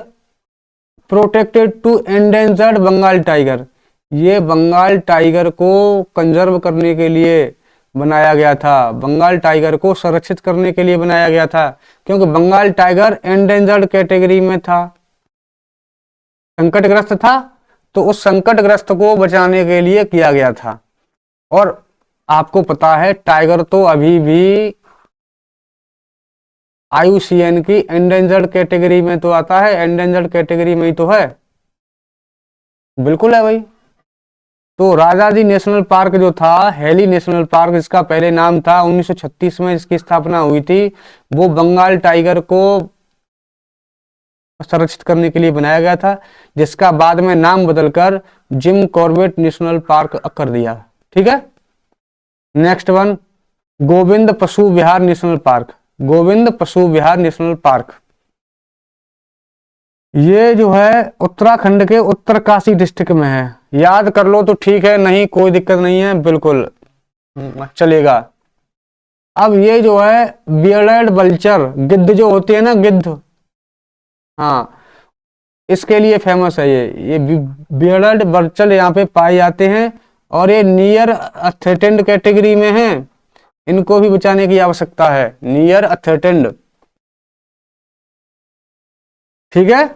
protected to endangered Bengal tiger, ये बंगाल टाइगर को कंजर्व करने के लिए बनाया गया था, बंगाल टाइगर को संरक्षित करने के लिए बनाया गया था, क्योंकि बंगाल टाइगर एंडेंजर्ड कैटेगरी में था, संकटग्रस्त था, तो उस संकटग्रस्त को बचाने के लिए किया गया था। और आपको पता है टाइगर तो अभी भी IUCN की एंडेंजर्ड कैटेगरी में तो आता है, एंडेंजर्ड कैटेगरी में ही तो है, बिल्कुल है भाई। तो राजाजी नेशनल पार्क जो था, हेली नेशनल पार्क, इसका पहले नाम था, 1936 में इसकी स्थापना हुई थी, वो बंगाल टाइगर को संरक्षित करने के लिए बनाया गया था, जिसका बाद में नाम बदलकर जिम कॉर्बेट नेशनल पार्क कर दिया। ठीक है। Next one, Govind Pashu Vihar national park. Govind Pashu Vihar national park ये जो है उत्तराखंड के उत्तरकाशी डिस्ट्रिक्ट में है। याद कर लो तो ठीक है, नहीं कोई दिक्कत नहीं है, बिल्कुल चलेगा। अब ये जो है बियर्डेड वल्चर, गिद्ध जो होती है ना, गिद्ध, हाँ, इसके लिए फेमस है ये बियर्डेड वल्चर यहाँ पे पाए जाते हैं, और ये नियर थ्रेटेंड कैटेगरी में है, इनको भी बचाने की आवश्यकता है, नियर थ्रेटेंड। ठीक है।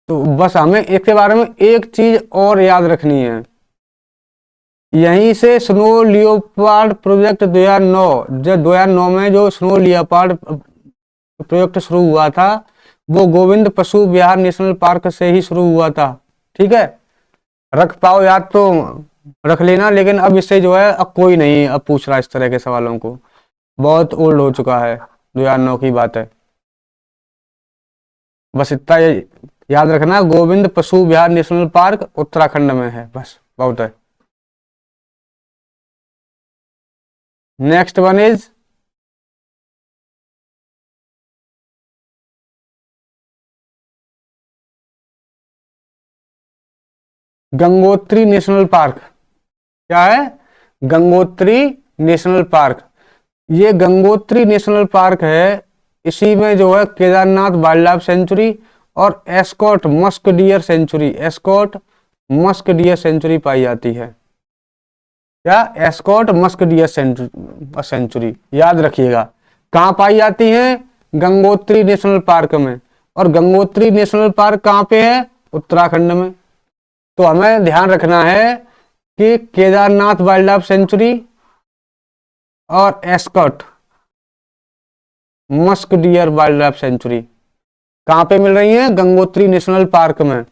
तो बस हमें इसके बारे में एक चीज और याद रखनी है, यहीं से स्नो लियोपार्ड प्रोजेक्ट 2009, जब 2009 में जो स्नो लियोपार्ड प्रोजेक्ट शुरू हुआ था, वो गोविंद पशु विहार नेशनल पार्क से ही शुरू हुआ था। ठीक है। रख पाओ याद तो रख लेना, लेकिन अब इससे जो है अब कोई नहीं अब पूछ रहा इस तरह के सवालों को, बहुत ओल्ड हो चुका है, 2009 की बात है। बस इतना याद रखना, गोविंद पशु विहार नेशनल पार्क उत्तराखंड में है, बस बहुत है। Next one is Gangotri national park. क्या है? Gangotri national park. ये गंगोत्री नेशनल पार्क है, इसी में जो है केदारनाथ वाइल्ड लाइफ सेंचुरी और Askot musk deer sanctuary, Askot musk deer sanctuary पाई जाती है। क्या? एस्कॉट मस्क डियर सेंचुरी, याद रखिएगा। कहाँ पाई जाती है? गंगोत्री नेशनल पार्क में। और गंगोत्री नेशनल पार्क कहाँ पे है? उत्तराखंड में। तो हमें ध्यान रखना है कि केदारनाथ वाइल्ड लाइफ सेंचुरी और Askot musk deer wildlife sanctuary कहाँ पे मिल रही है? गंगोत्री नेशनल पार्क में।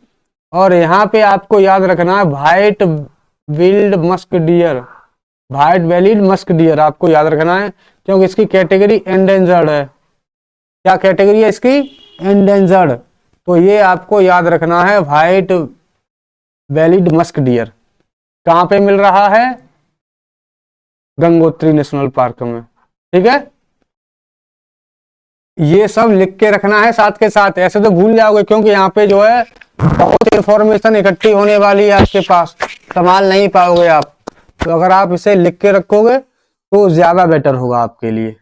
और यहाँ पे आपको याद रखना है white wild musk deer, white valid musk deer आपको याद रखना है, क्योंकि इसकी कैटेगरी एंडेंजर्ड है। क्या कैटेगरी है इसकी? एंडेंजर्ड। तो ये आपको याद रखना है, व्हाइट वैलिड मस्क डियर कहाँ पे मिल रहा है? गंगोत्री नेशनल पार्क में। ठीक है, ये सब लिख के रखना है साथ के साथ, ऐसे तो भूल जाओगे, क्योंकि यहाँ पे जो है बहुत इंफॉर्मेशन इकट्ठी होने वाली है आपके पास, संभाल नहीं पाओगे आप। तो अगर आप इसे लिख के रखोगे तो ज्यादा बेटर होगा आपके लिए।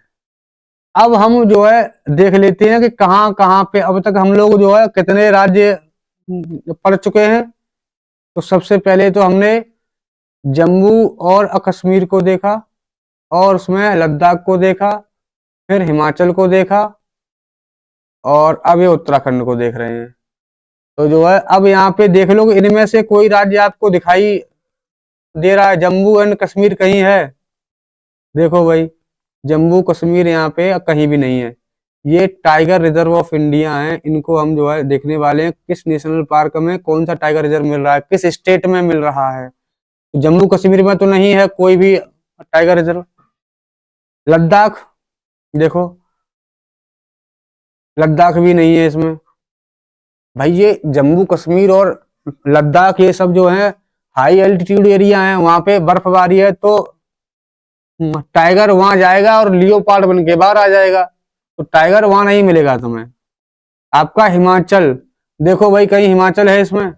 अब हम जो है देख लेते हैं कि कहाँ कहाँ पे अब तक हम लोग जो है कितने राज्य पढ़ चुके हैं। तो सबसे पहले तो हमने जम्मू और कश्मीर को देखा, और उसमें लद्दाख को देखा, फिर हिमाचल को देखा, और अब ये उत्तराखंड को देख रहे हैं। तो जो है अब यहाँ पे देख लो कि इनमें से कोई राज्य आपको दिखाई दे रहा है? जम्मू एंड कश्मीर कहीं है? देखो भाई, जम्मू कश्मीर यहाँ पे कहीं भी नहीं है। ये टाइगर रिजर्व ऑफ इंडिया है, इनको हम जो है देखने वाले हैं किस नेशनल पार्क में कौन सा टाइगर रिजर्व मिल रहा है, किस स्टेट में मिल रहा है। जम्मू कश्मीर में तो नहीं है कोई भी टाइगर रिजर्व। लद्दाख देखो, लद्दाख भी नहीं है इसमें। भाई ये जम्मू कश्मीर और लद्दाख ये सब जो है हाई एल्टीट्यूड एरिया है, वहां पे बर्फबारी है, तो टाइगर वहां जाएगा और लियोपार्ड बन के बाहर आ जाएगा, तो टाइगर वहां नहीं मिलेगा तुम्हें। आपका हिमाचल, देखो भाई कहीं हिमाचल है इसमें?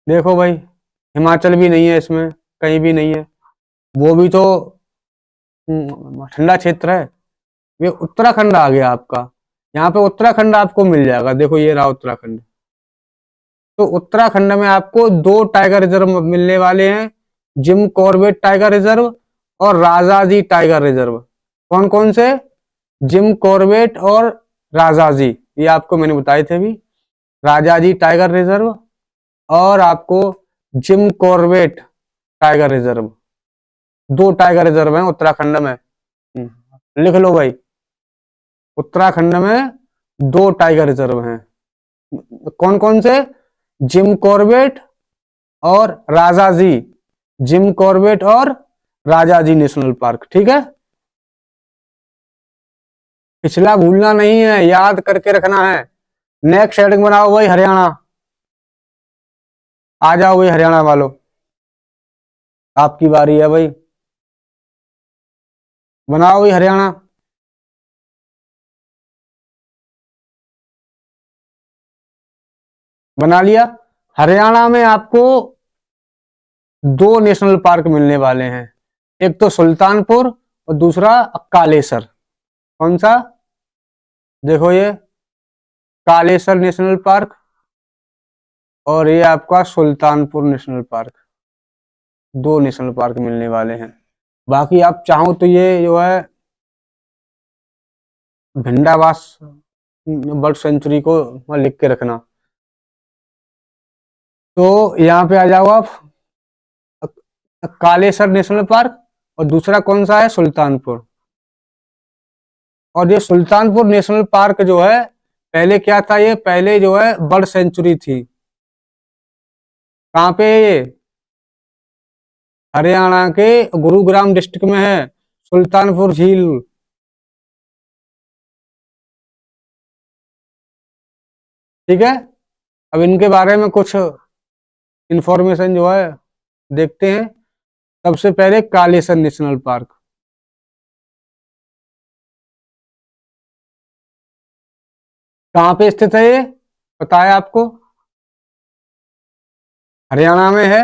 देखो भाई, हिमाचल भी नहीं है इसमें, कहीं भी नहीं है। वो भी तो ठंडा क्षेत्र है। ये उत्तराखंड आ गया आपका, यहाँ पे उत्तराखंड आपको मिल जाएगा। देखो ये रहा उत्तराखंड। तो उत्तराखंड में आपको दो टाइगर रिजर्व मिलने वाले हैं, जिम कॉर्बेट टाइगर रिजर्व और राजाजी टाइगर रिजर्व। कौन कौन से? जिम कॉर्बेट और राजाजी, ये आपको मैंने बताए थे अभी। राजाजी टाइगर रिजर्व और आपको जिम कॉर्बेट टाइगर रिजर्व, दो टाइगर रिजर्व हैं उत्तराखंड में। लिख लो भाई, उत्तराखंड में दो टाइगर रिजर्व हैं। कौन कौन से? जिम कॉर्बेट और राजाजी, जिम कॉर्बेट और राजाजी नेशनल पार्क। ठीक है, पिछला भूलना नहीं है, याद करके रखना है। नेक्स्ट हेडिंग बनाओ भाई हरियाणा। आ जाओ भाई हरियाणा वालों, आपकी बारी है भाई, बनाओ भाई हरियाणा। बना लिया? हरियाणा में आपको दो नेशनल पार्क मिलने वाले हैं, एक तो सुल्तानपुर और दूसरा कालेसर। कौन सा? देखो ये कालेसर नेशनल पार्क और ये आपका सुल्तानपुर नेशनल पार्क, दो नेशनल पार्क मिलने वाले हैं। बाकी आप चाहो तो ये जो है भिंडावास बर्ड सेंचुरी को वहाँ लिख के रखना। तो यहाँ पे आ जाओ आप, कालेसर नेशनल पार्क और दूसरा कौन सा है? सुल्तानपुर। और ये सुल्तानपुर नेशनल पार्क जो है पहले क्या था? ये पहले जो है बर्ड सेंचुरी थी। कहाँ पे है ये? हरियाणा के गुरुग्राम डिस्ट्रिक्ट में है सुल्तानपुर झील। ठीक है, अब इनके बारे में कुछ इंफॉर्मेशन जो है देखते हैं। सबसे पहले कालेसर नेशनल पार्क कहाँ पे स्थित है? ये पता है आपको? हरियाणा में है,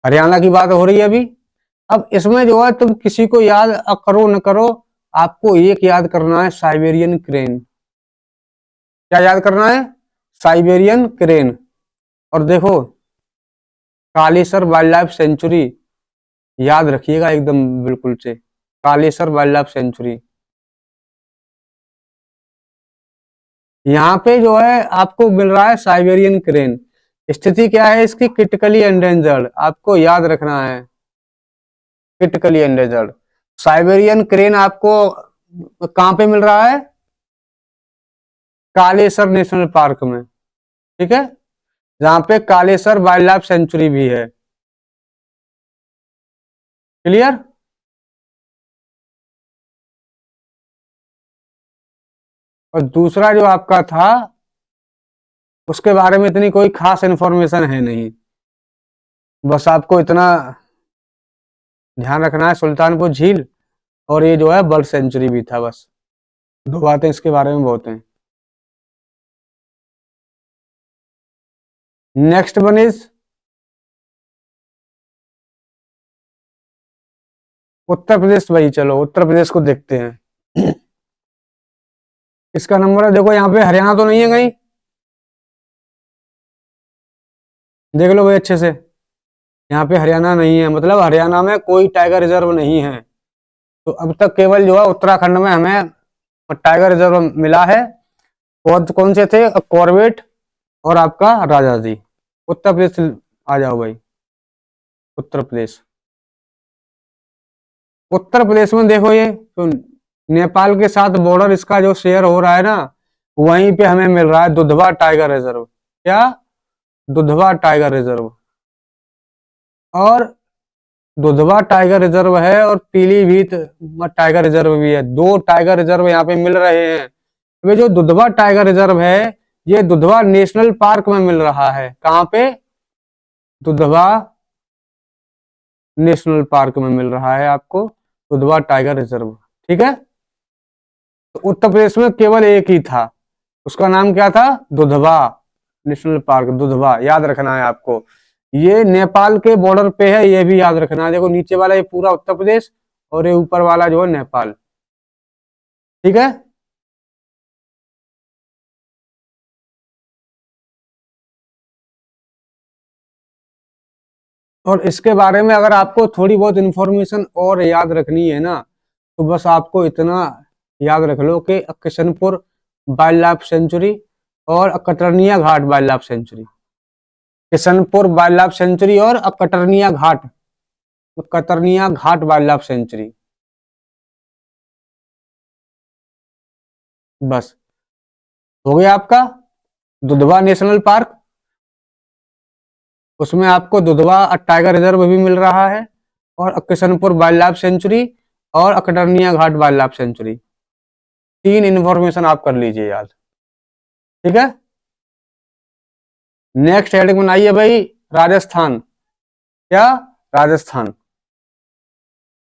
हरियाणा की बात हो रही है अभी। अब इसमें जो है तुम किसी को याद करो न करो, आपको एक याद करना है, साइबेरियन क्रेन। क्या याद करना है? Siberian crane. और देखो कालेसर वाइल्ड लाइफ सेंचुरी याद रखिएगा एकदम बिल्कुल से, कालेसर वाइल्ड लाइफ सेंचुरी। यहाँ पे जो है आपको मिल रहा है साइबेरियन क्रेन। स्थिति क्या है इसकी? क्रिटिकली एंडेंजर्ड, आपको याद रखना है, क्रिटिकली एंडेंजर्ड। साइबेरियन क्रेन आपको कहाँ पे मिल रहा है? कालेसर नेशनल पार्क में, ठीक है, जहां पे कालेसर वाइल्ड लाइफ सेंचुरी भी है। क्लियर? और दूसरा जो आपका था, उसके बारे में इतनी कोई खास इंफॉर्मेशन है नहीं, बस आपको इतना ध्यान रखना है, सुल्तानपुर झील और ये जो है बर्ड सेंचुरी भी था, बस दो बातें इसके बारे में बहुत हैं। Next one is Uttar Pradesh. भाई चलो उत्तर प्रदेश को देखते हैं। इसका नंबर है, देखो यहाँ पे हरियाणा तो नहीं है कहीं, देख लो भाई अच्छे से, यहाँ पे हरियाणा नहीं है, मतलब हरियाणा में कोई टाइगर रिजर्व नहीं है। तो अब तक केवल जो है उत्तराखंड में हमें टाइगर रिजर्व मिला है। और कौन से थे? कॉर्बेट और आपका राजा जी। उत्तर प्रदेश आ जाओ भाई, उत्तर प्रदेश। उत्तर प्रदेश में देखो ये तो नेपाल के साथ बॉर्डर इसका जो शेयर हो रहा है ना, वहीं पे हमें मिल रहा है दुधवा टाइगर रिजर्व। क्या? Dudhwa tiger reserve. और दुधवा टाइगर रिजर्व है और पीलीभीत टाइगर रिजर्व भी है, दो टाइगर रिजर्व यहाँ पे मिल रहे हैं। वे जो दुधवा टाइगर रिजर्व है, ये दुधवा नेशनल पार्क में मिल रहा है। कहाँ पे? दुधवा नेशनल पार्क में मिल रहा है आपको दुधवा टाइगर रिजर्व, ठीक है। तो उत्तर प्रदेश में केवल एक ही था, उसका नाम क्या था? Dudhwa national park. दुधवा याद रखना है आपको, ये नेपाल के बॉर्डर पे है, ये भी याद रखना है। देखो नीचे वाला ये पूरा उत्तर प्रदेश और ये ऊपर वाला जो है नेपाल, ठीक है। और इसके बारे में अगर आपको थोड़ी बहुत इंफॉर्मेशन और याद रखनी है ना, तो बस आपको इतना याद रख लो कि किशनपुर वाइल्ड लाइफ सेंचुरी और Katarnia Ghat wildlife sanctuary. Kishanpur wildlife sanctuary और Katarnia Ghat wildlife sanctuary, बस हो गया आपका दुधवा नेशनल पार्क। उसमें आपको दुधवा टाइगर रिजर्व भी मिल रहा है और किशनपुर वाइल्ड लाइफ सेंचुरी और Katarnia Ghat wildlife century. तीन इन्फॉर्मेशन आप कर लीजिए याद, ठीक है। नेक्स्ट हेडिंग बनाइए भाई, राजस्थान। क्या? राजस्थान।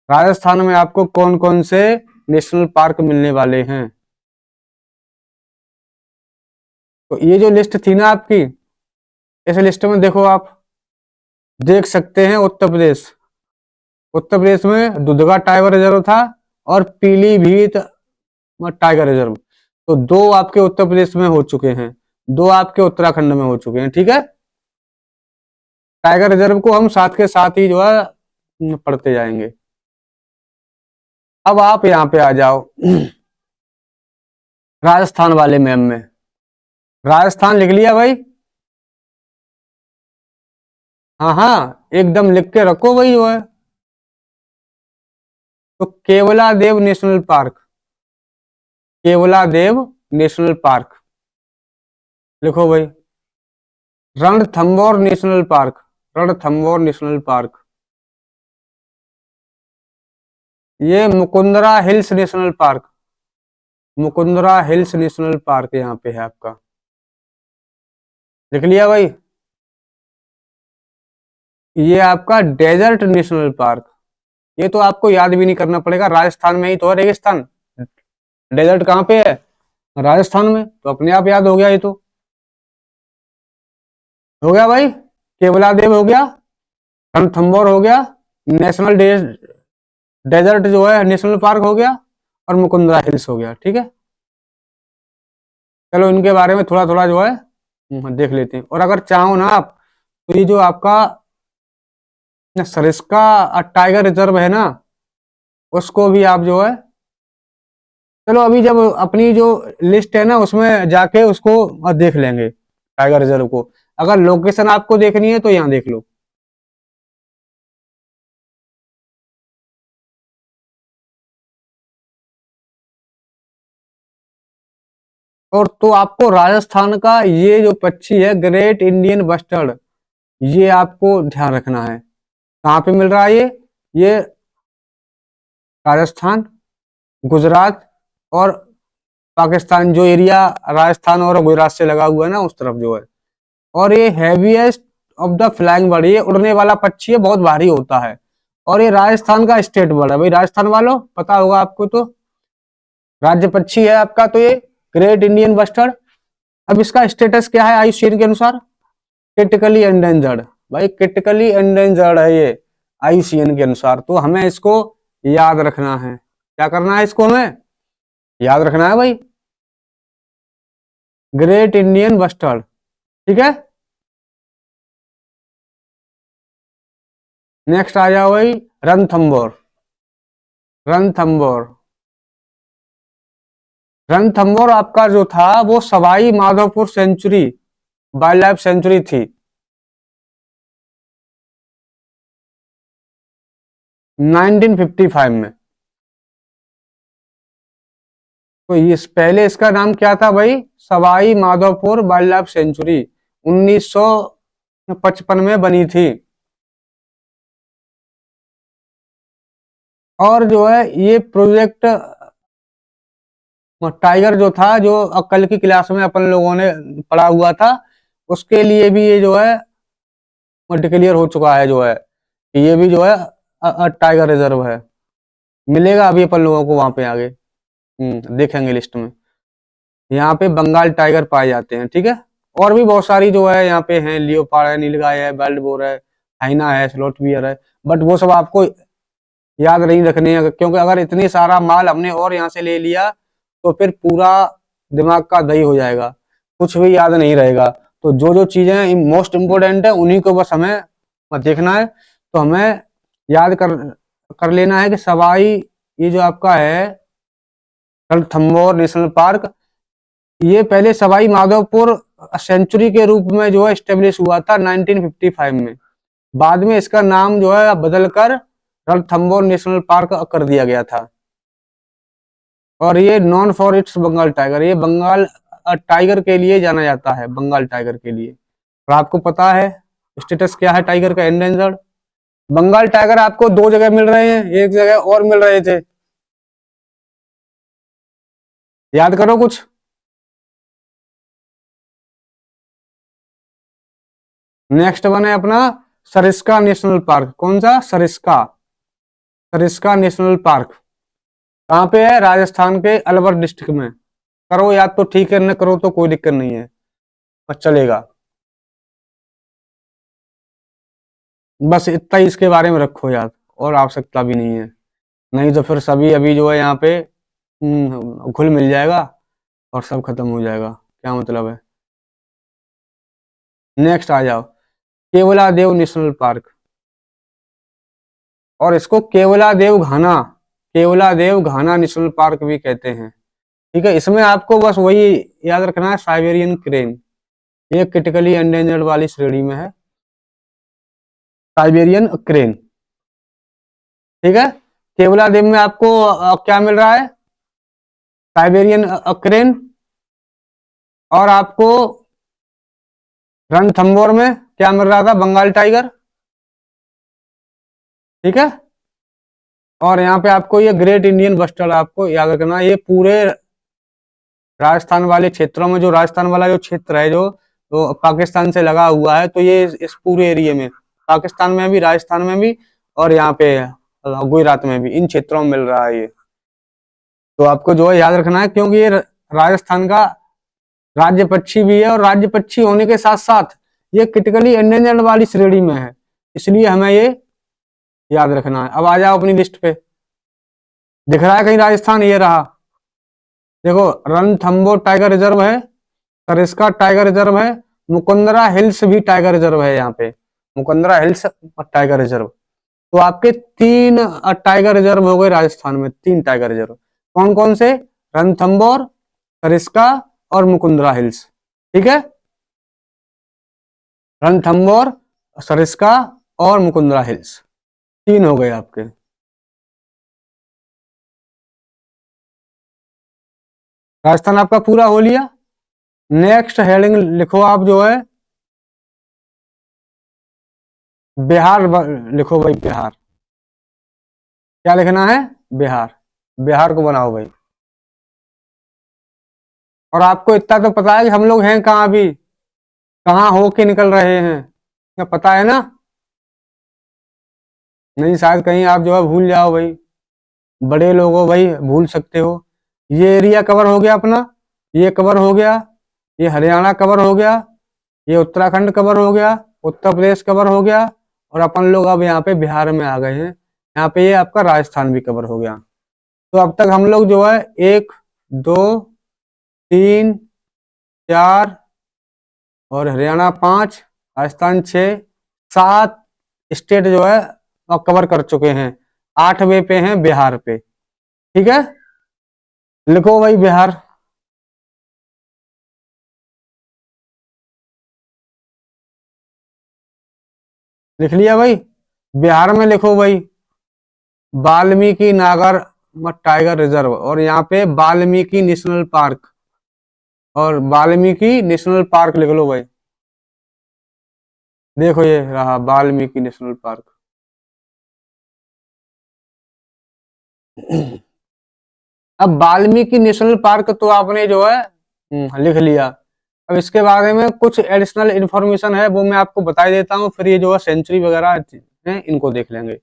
राजस्थान में आपको कौन कौन से नेशनल पार्क मिलने वाले हैं? तो ये जो लिस्ट थी ना आपकी, इस लिस्ट में देखो आप देख सकते हैं उत्तर प्रदेश। उत्तर प्रदेश में दुधवा टाइगर रिजर्व था और पीलीभीत टाइगर रिजर्व। तो दो आपके उत्तर प्रदेश में हो चुके हैं, दो आपके उत्तराखंड में हो चुके हैं, ठीक है। टाइगर रिजर्व को हम साथ के साथ ही जो है पढ़ते जाएंगे। अब आप यहाँ पे आ जाओ राजस्थान वाले मैम में। राजस्थान लिख लिया भाई? हाँ हाँ एकदम लिख के रखो भाई जो है। तो Keoladeo national park, Keoladeo national park लिखो भाई। Ranthambore national park, Ranthambore national park. ये Mukundra hills national park, Mukundra hills national park यहाँ पे है आपका, लिख लिया भाई। ये आपका डेजर्ट नेशनल पार्क, ये तो आपको याद भी नहीं करना पड़ेगा, राजस्थान में ही तो है रेगिस्तान। डेजर्ट कहाँ पे है? राजस्थान में, तो अपने आप याद हो गया ये तो। हो गया भाई, केवला देव हो गया, रणथंबोर हो गया, नेशनल डेजर्ट जो है नेशनल पार्क हो गया और मुकुंदरा हिल्स हो गया, ठीक है। चलो इनके बारे में थोड़ा थोड़ा जो है देख लेते हैं। और अगर चाहो ना आप, तो ये जो आपका सरिस्का टाइगर रिजर्व है ना, उसको भी आप जो है, चलो अभी जब अपनी जो लिस्ट है ना उसमें जाके उसको देख लेंगे टाइगर रिजर्व को। अगर लोकेशन आपको देखनी है तो यहाँ देख लो। और तो आपको राजस्थान का ये जो पक्षी है ग्रेट इंडियन बस्टर्ड, ये आपको ध्यान रखना है। कहाँ पे मिल रहा है ये राजस्थान, गुजरात और पाकिस्तान, जो एरिया राजस्थान और गुजरात से लगा हुआ है ना, उस तरफ जो है। और ये heaviest of the flying bird, ये उड़ने वाला पक्षी है, बहुत भारी होता है। और ये राजस्थान का स्टेट बर्ड है भाई, राजस्थान वालों पता होगा आपको, तो राज्य पक्षी है आपका तो ये ग्रेट इंडियन बस्टर्ड। अब इसका स्टेटस क्या है आईयूसीएन के अनुसार? Critically endangered. भाई क्रिटिकली एंडेंजर्ड है ये आईयूसीएन के अनुसार, तो हमें इसको याद रखना है। क्या करना है इसको? हमें याद रखना है भाई, ग्रेट इंडियन बस्टर्ड। ठीक है, नेक्स्ट आ जाओ भाई, रणथंभौर। रणथंभौर, रणथंभौर आपका जो था वो Sawai Madhopur sanctuary, wildlife sanctuary थी 1955 में। तो इस पहले इसका नाम क्या था भाई? Sawai Madhopur wild life sanctuary, 1955 में बनी थी। और जो है ये प्रोजेक्ट टाइगर जो था, जो कल की क्लास में अपन लोगों ने पढ़ा हुआ था, उसके लिए भी ये जो है डिक्लेयर हो चुका है, जो है ये भी जो है टाइगर रिजर्व है। मिलेगा अभी अपन लोगों को वहां पे आगे, देखेंगे लिस्ट में। यहाँ पे बंगाल टाइगर पाए जाते हैं, ठीक है। और भी बहुत सारी जो है यहाँ पे हैं, लियोपार्ड है, नीलगाय है, बेल्ट बोर है, हाइना है, स्लॉट बियर है। बट वो सब आपको याद नहीं रखने हैं, क्योंकि अगर इतनी सारा माल हमने और यहाँ से ले लिया तो फिर पूरा दिमाग का दही हो जाएगा, कुछ भी याद नहीं रहेगा। तो जो जो चीजें मोस्ट इम्पोर्टेंट है उन्हीं को बस हमें देखना है। तो हमें याद कर लेना है कि सवाई, ये जो आपका है रणथंभौर नेशनल पार्क, ये पहले सवाई माधोपुर सेंचुरी के रूप में जो है स्टेब्लिश हुआ था 1955 में। बाद में इसका नाम जो है बदलकर रणथंभौर नेशनल पार्क कर दिया गया था। और ये known for its Bengal tiger, ये बंगाल टाइगर के लिए जाना जाता है, बंगाल टाइगर के लिए। और आपको पता है स्टेटस क्या है टाइगर का? एंडेंजर्ड। बंगाल टाइगर आपको दो जगह मिल रहे हैं, एक जगह और मिल रहे थे, याद करो कुछ। नेक्स्ट वन है अपना सरिस्का नेशनल पार्क। कौन सा? Sariska, Sariska national park. कहाँ पे है? राजस्थान के अलवर डिस्ट्रिक्ट में। करो याद तो ठीक है, न करो तो कोई दिक्कत नहीं है, बस चलेगा। बस इतना ही इसके बारे में रखो याद, और आवश्यकता भी नहीं है। नहीं तो फिर सभी अभी जो है यहाँ पे घुल मिल जाएगा और सब खत्म हो जाएगा, क्या मतलब है। नेक्स्ट आ जाओ, केवलादेव नेशनल पार्क। और इसको केवलादेव घाना, केवलादेव घाना नेशनल पार्क भी कहते हैं, ठीक है। इसमें आपको बस वही याद रखना है, साइबेरियन क्रेन, ये क्रिटिकली एंडेंजर्ड वाली श्रेणी में है, साइबेरियन क्रेन, ठीक है। केवलादेव में आपको क्या मिल रहा है? Siberian crane. और आपको रणथंभौर में क्या मिल रहा था? बंगाल टाइगर, ठीक है। और यहाँ पे आपको ये ग्रेट इंडियन बस्टर्ड आपको याद रखना है। ये पूरे राजस्थान वाले क्षेत्रों में, जो राजस्थान वाला जो क्षेत्र है जो तो पाकिस्तान से लगा हुआ है, तो ये इस पूरे एरिया में, पाकिस्तान में भी, राजस्थान में भी, और यहाँ पे गुजरात में भी, इन क्षेत्रों में मिल रहा है ये। तो आपको जो है याद रखना है, क्योंकि ये राजस्थान का राज्य पक्षी भी है, और राज्य पक्षी होने के साथ साथ ये क्रिटिकली एंडेंजर्ड वाली श्रेणी में है, इसलिए हमें ये याद रखना है। अब आ जाओ अपनी लिस्ट पे, दिख रहा है कहीं राजस्थान? ये रहा, देखो रणथंभौर टाइगर रिजर्व है, सरिस्का टाइगर रिजर्व है, मुकुंदरा हिल्स भी टाइगर रिजर्व है यहाँ पे, मुकुंदरा हिल्स टाइगर रिजर्व। तो आपके तीन टाइगर रिजर्व हो गए राजस्थान में, तीन टाइगर रिजर्व। कौन कौन से? रणथंभौर, सरिस्का और मुकुंदरा हिल्स, ठीक है। रणथंभौर, सरिस्का और मुकुंदरा हिल्स, तीन हो गए आपके। राजस्थान आपका पूरा हो लिया। नेक्स्ट हेडिंग लिखो आप जो है बिहार लिखो भाई, बिहार। क्या लिखना है? बिहार। बिहार को बनाओ भाई। और आपको इतना तो पता है कि हम लोग हैं कहाँ अभी, कहाँ हो के निकल रहे हैं, क्या पता है ना? नहीं, शायद कहीं आप जो है भूल जाओ भाई। बड़े लोग हो भाई, भूल सकते हो। ये एरिया कवर हो गया अपना, ये कवर हो गया, ये हरियाणा कवर हो गया, ये उत्तराखंड कवर हो गया, उत्तर प्रदेश कवर हो गया, और अपन लोग अब यहाँ पे बिहार में आ गए हैं। यहाँ पे ये आपका राजस्थान भी कवर हो गया। तो अब तक हम लोग जो है 1, 2, 3, 4 और हरियाणा 5, राजस्थान 6, 7 स्टेट जो है कवर कर चुके हैं। 8वें पे हैं बिहार पे। ठीक है, लिखो भाई बिहार। लिख लिया भाई? बिहार में लिखो भाई वाल्मीकि नागर टाइगर रिजर्व, और यहाँ पे वाल्मीकि नेशनल पार्क, और वाल्मीकि नेशनल पार्क लिख लो भाई। देखो ये रहा वाल्मीकि नेशनल पार्क। अब वाल्मीकि नेशनल पार्क तो आपने जो है लिख लिया। अब इसके बारे में कुछ एडिशनल इंफॉर्मेशन है, वो मैं आपको बता देता हूँ, फिर ये जो है सेंचुरी वगैरह है इनको देख लेंगे।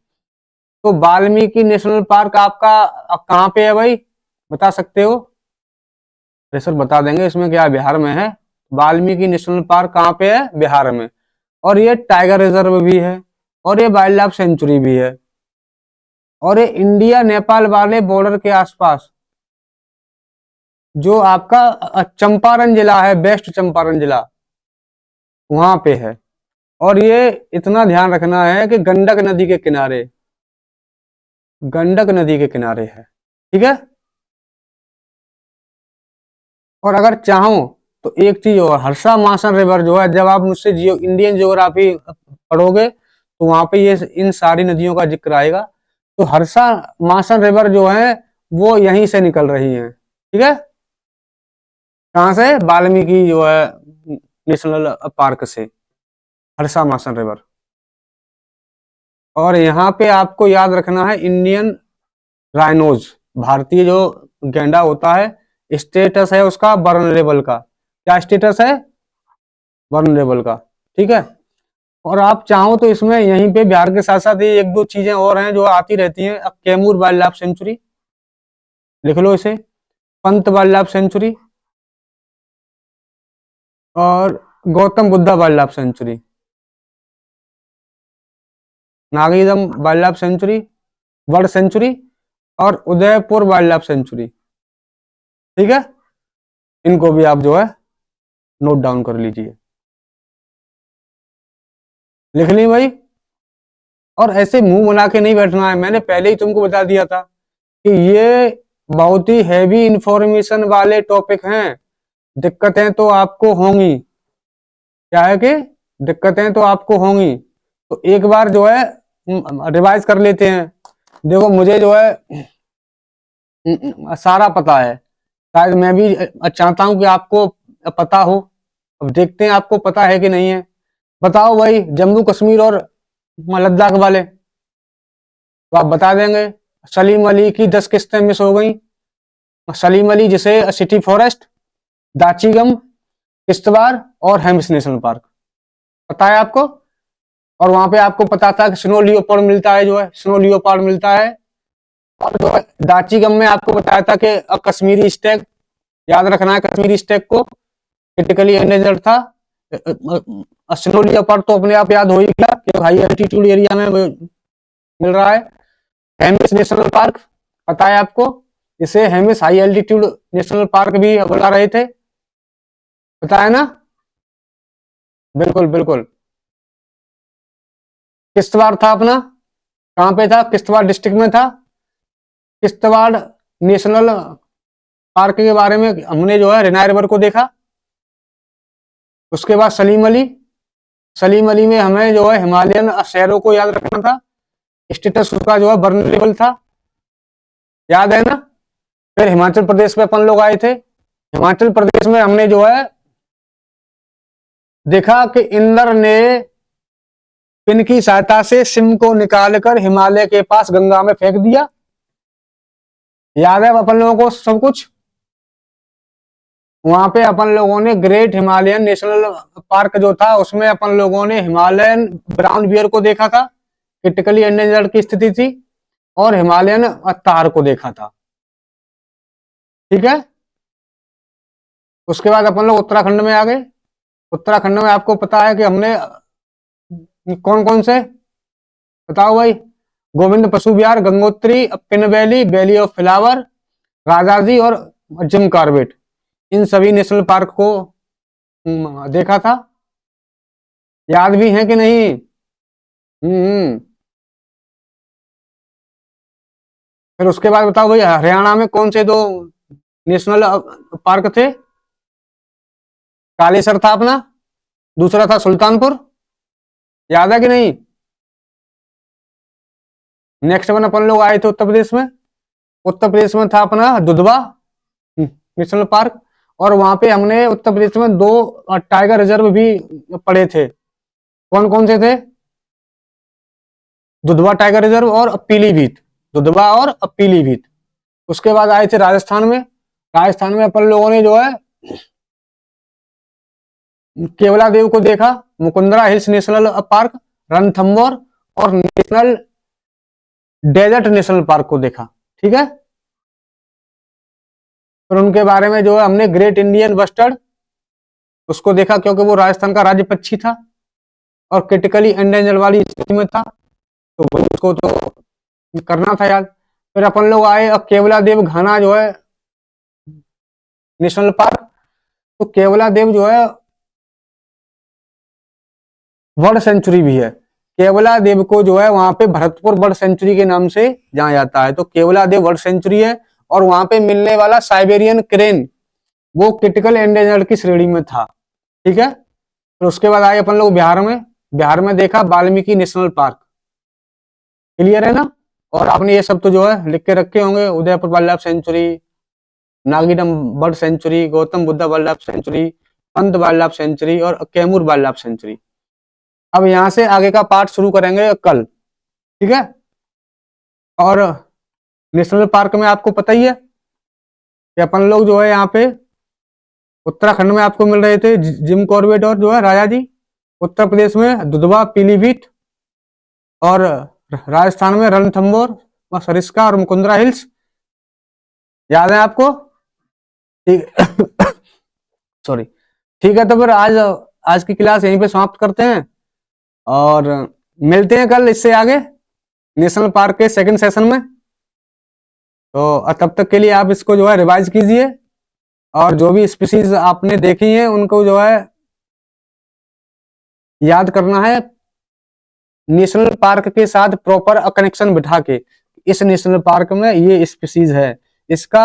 तो वाल्मीकि नेशनल पार्क आपका कहाँ पे है भाई, बता सकते हो? सर बता देंगे, इसमें क्या है, बिहार में है। वाल्मीकि नेशनल पार्क कहाँ पे है? बिहार में। और ये टाइगर रिजर्व भी है, और ये वाइल्ड लाइफ सेंचुरी भी है, और ये इंडिया नेपाल वाले बॉर्डर के आसपास जो आपका चंपारण जिला है, वेस्ट चंपारण जिला, वहां पे है। और ये इतना ध्यान रखना है कि गंडक नदी के किनारे, गंडक नदी के किनारे है। ठीक है। और अगर चाहो तो एक चीज और, हर्षा मासन रिवर जो है, जब आप मुझसे इंडियन जियोग्राफी पढ़ोगे तो वहां पे ये इन सारी नदियों का जिक्र आएगा। तो हर्षा मासन रिवर जो है वो यहीं से निकल रही है। ठीक है, कहां से? वाल्मीकि जो है नेशनल पार्क से, हर्षा मासन रिवर। और यहाँ पे आपको याद रखना है इंडियन राइनोज, भारतीय जो गैंडा होता है, स्टेटस है उसका वनरेबल का। क्या स्टेटस है? वनरेबल का। ठीक है। और आप चाहो तो इसमें यहीं पे बिहार के साथ साथ ये एक दो चीजें और हैं जो आती रहती हैं। अब कैमूर वाइल्ड लाइफ सेंचुरी लिख लो इसे, पंत वाइल्ड लाइफ सेंचुरी, और Gautam Buddha wildlife sanctuary, Nagidam wildlife sanctuary, bird sanctuary, और उदयपुर वाइल्ड लाइफ सेंचुरी। ठीक है, इनको भी आप जो है नोट डाउन कर लीजिए। लिख ली भाई? और ऐसे मुंह बना के नहीं बैठना है, मैंने पहले ही तुमको बता दिया था कि ये बहुत ही हैवी इंफॉर्मेशन वाले टॉपिक हैं। दिक्कतें तो आपको होंगी, क्या है कि दिक्कतें तो आपको होंगी। तो एक बार जो है रिवाइज कर लेते हैं। देखो मुझे जो है सारा पता है, शायद मैं भी चाहता हूं कि आपको पता हो। अब देखते हैं आपको पता है कि नहीं है। बताओ भाई, जम्मू कश्मीर और लद्दाख वाले तो आप बता देंगे। सलीम अली की 10 किस्तें मिस हो गई। सलीम अली जिसे सिटी फॉरेस्ट, दाचीगम, किश्तवाड़ और हेम्स नेशनल पार्क, पता है आपको? और वहां पे आपको पता था कि स्नो लियोपार्ड मिलता है, जो है स्नो लियोपार्ड मिलता है। और जो है दाचीगम में आपको बताया था कि कश्मीरी स्टैग, याद रखना है कश्मीरी स्टैग को, क्रिटिकली एंडेंजर्ड था। स्नो लियोपार्ड तो अपने आप याद हो ही गया कि हाई एल्टीट्यूड एरिया में मिल रहा है। हेमिस नेशनल पार्क पता है आपको, इसे Hemis high altitude national park भी बुला रहे थे, पता है ना? बिल्कुल बिल्कुल। किश्तवाड़ था अपना, कहां पे था? किश्तवाड़ डिस्ट्रिक्ट में था। किश्तवाड़ नेशनल पार्क के बारे में हमने जो है रिनाई रिवर को देखा। उसके बाद सलीम अली, सलीम अली में हमें जो है हिमालयन शहरों को याद रखना था, स्टेटस उसका जो है वल्नरेबल था, याद है ना? फिर हिमाचल प्रदेश में अपन लोग आए थे। हिमाचल प्रदेश में हमने जो है देखा कि इंद्र ने पिन की सहायता से सिम को निकालकर हिमालय के पास गंगा में फेंक दिया। याद है अपन लोगों को सब कुछ। वहां पे अपन लोगों ने ग्रेट हिमालयन नेशनल पार्क जो था उसमें अपन लोगों ने हिमालयन ब्राउन बियर को देखा था, क्रिटिकली एंडेंजर्ड की स्थिति थी, और हिमालयन तार को देखा था। ठीक है। उसके बाद अपन लोग उत्तराखंड में आ गए। उत्तराखंड में आपको पता है कि हमने कौन कौन से, बताओ भाई। Govind Pashu Vihar, Gangotri, Pin valley, valley of flower, Rajaji और जिम कॉर्बेट, इन सभी नेशनल पार्क को देखा था। याद भी है कि नहीं? फिर उसके बाद बताओ भाई, हरियाणा में कौन से दो नेशनल पार्क थे? कालेसर था अपना, दूसरा था सुल्तानपुर। याद है कि नहीं? नेक्स्ट वन अपन लोग आए थे उत्तर प्रदेश में। उत्तर प्रदेश में था अपना दुधवा नेशनल पार्क, और वहां पे हमने उत्तर प्रदेश में दो टाइगर रिजर्व भी पड़े थे। कौन कौन से थे? दुधवा टाइगर रिजर्व और पीलीभीत। दुधवा और पीलीभीत। उसके बाद आए थे राजस्थान में। राजस्थान में अपन लोगों ने जो है केवला देव को देखा, Mukundra hills national park, Ranthambore और नेशनल डेजर्ट नेशनल पार्क को देखा। ठीक है। फिर उनके बारे में जो है हमने ग्रेट इंडियन बस्टर्ड उसको देखा, क्योंकि वो राजस्थान का राज्य पक्षी था और क्रिटिकली एंडेंजर्ड वाली स्थिति में था, तो उसको तो करना था याद। फिर अपन लोग आए अब केवला देव घाना जो है नेशनल पार्क। तो केवला देव जो है बर्ड सेंचुरी भी है। केवला देव को जो है वहां पे भरतपुर बर्ड सेंचुरी के नाम से जाना जाता है। तो केवला देव बर्ड सेंचुरी है, और वहां पे मिलने वाला साइबेरियन क्रेन वो क्रिटिकल एंडेंजर्ड की श्रेणी में था। ठीक है। फिर उसके बाद आए अपन लोग बिहार में। बिहार में देखा वाल्मीकि नेशनल पार्क। क्लियर है ना? और आपने ये सब तो जो है लिख के रखे होंगे, Udaipur wildlife sanctuary, Nagidam bird sanctuary, Gautam Buddha wildlife sanctuary, Pant wildlife sanctuary और कैमूर वाइल्ड लाइफ सेंचुरी। अब यहां से आगे का पार्ट शुरू करेंगे कल। ठीक है। और नेशनल पार्क में आपको पता ही है कि अपन लोग जो है यहाँ पे उत्तराखंड में आपको मिल रहे थे जिम कॉर्बेट और जो है राजा जी, उत्तर प्रदेश में दुधवा पीलीभीत, और राजस्थान में रणथंबोर, सरिस्का और मुकुंदरा हिल्स। याद है आपको? ठीक सॉरी। ठीक है, तो फिर आज की क्लास यहीं पे समाप्त करते हैं और मिलते हैं कल इससे आगे नेशनल पार्क के सेकंड सेशन में। तो तब तक के लिए आप इसको जो है रिवाइज कीजिए, और जो भी स्पीसीज आपने देखी है उनको जो है याद करना है, नेशनल पार्क के साथ प्रॉपर कनेक्शन बिठा के। इस नेशनल पार्क में ये स्पीसीज है, इसका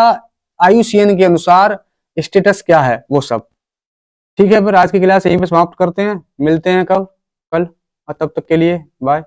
IUCN के अनुसार स्टेटस क्या है, वो सब। ठीक है, फिर आज की क्लास यहीं पे समाप्त करते हैं, मिलते हैं कल। और तब तक के लिए बाय।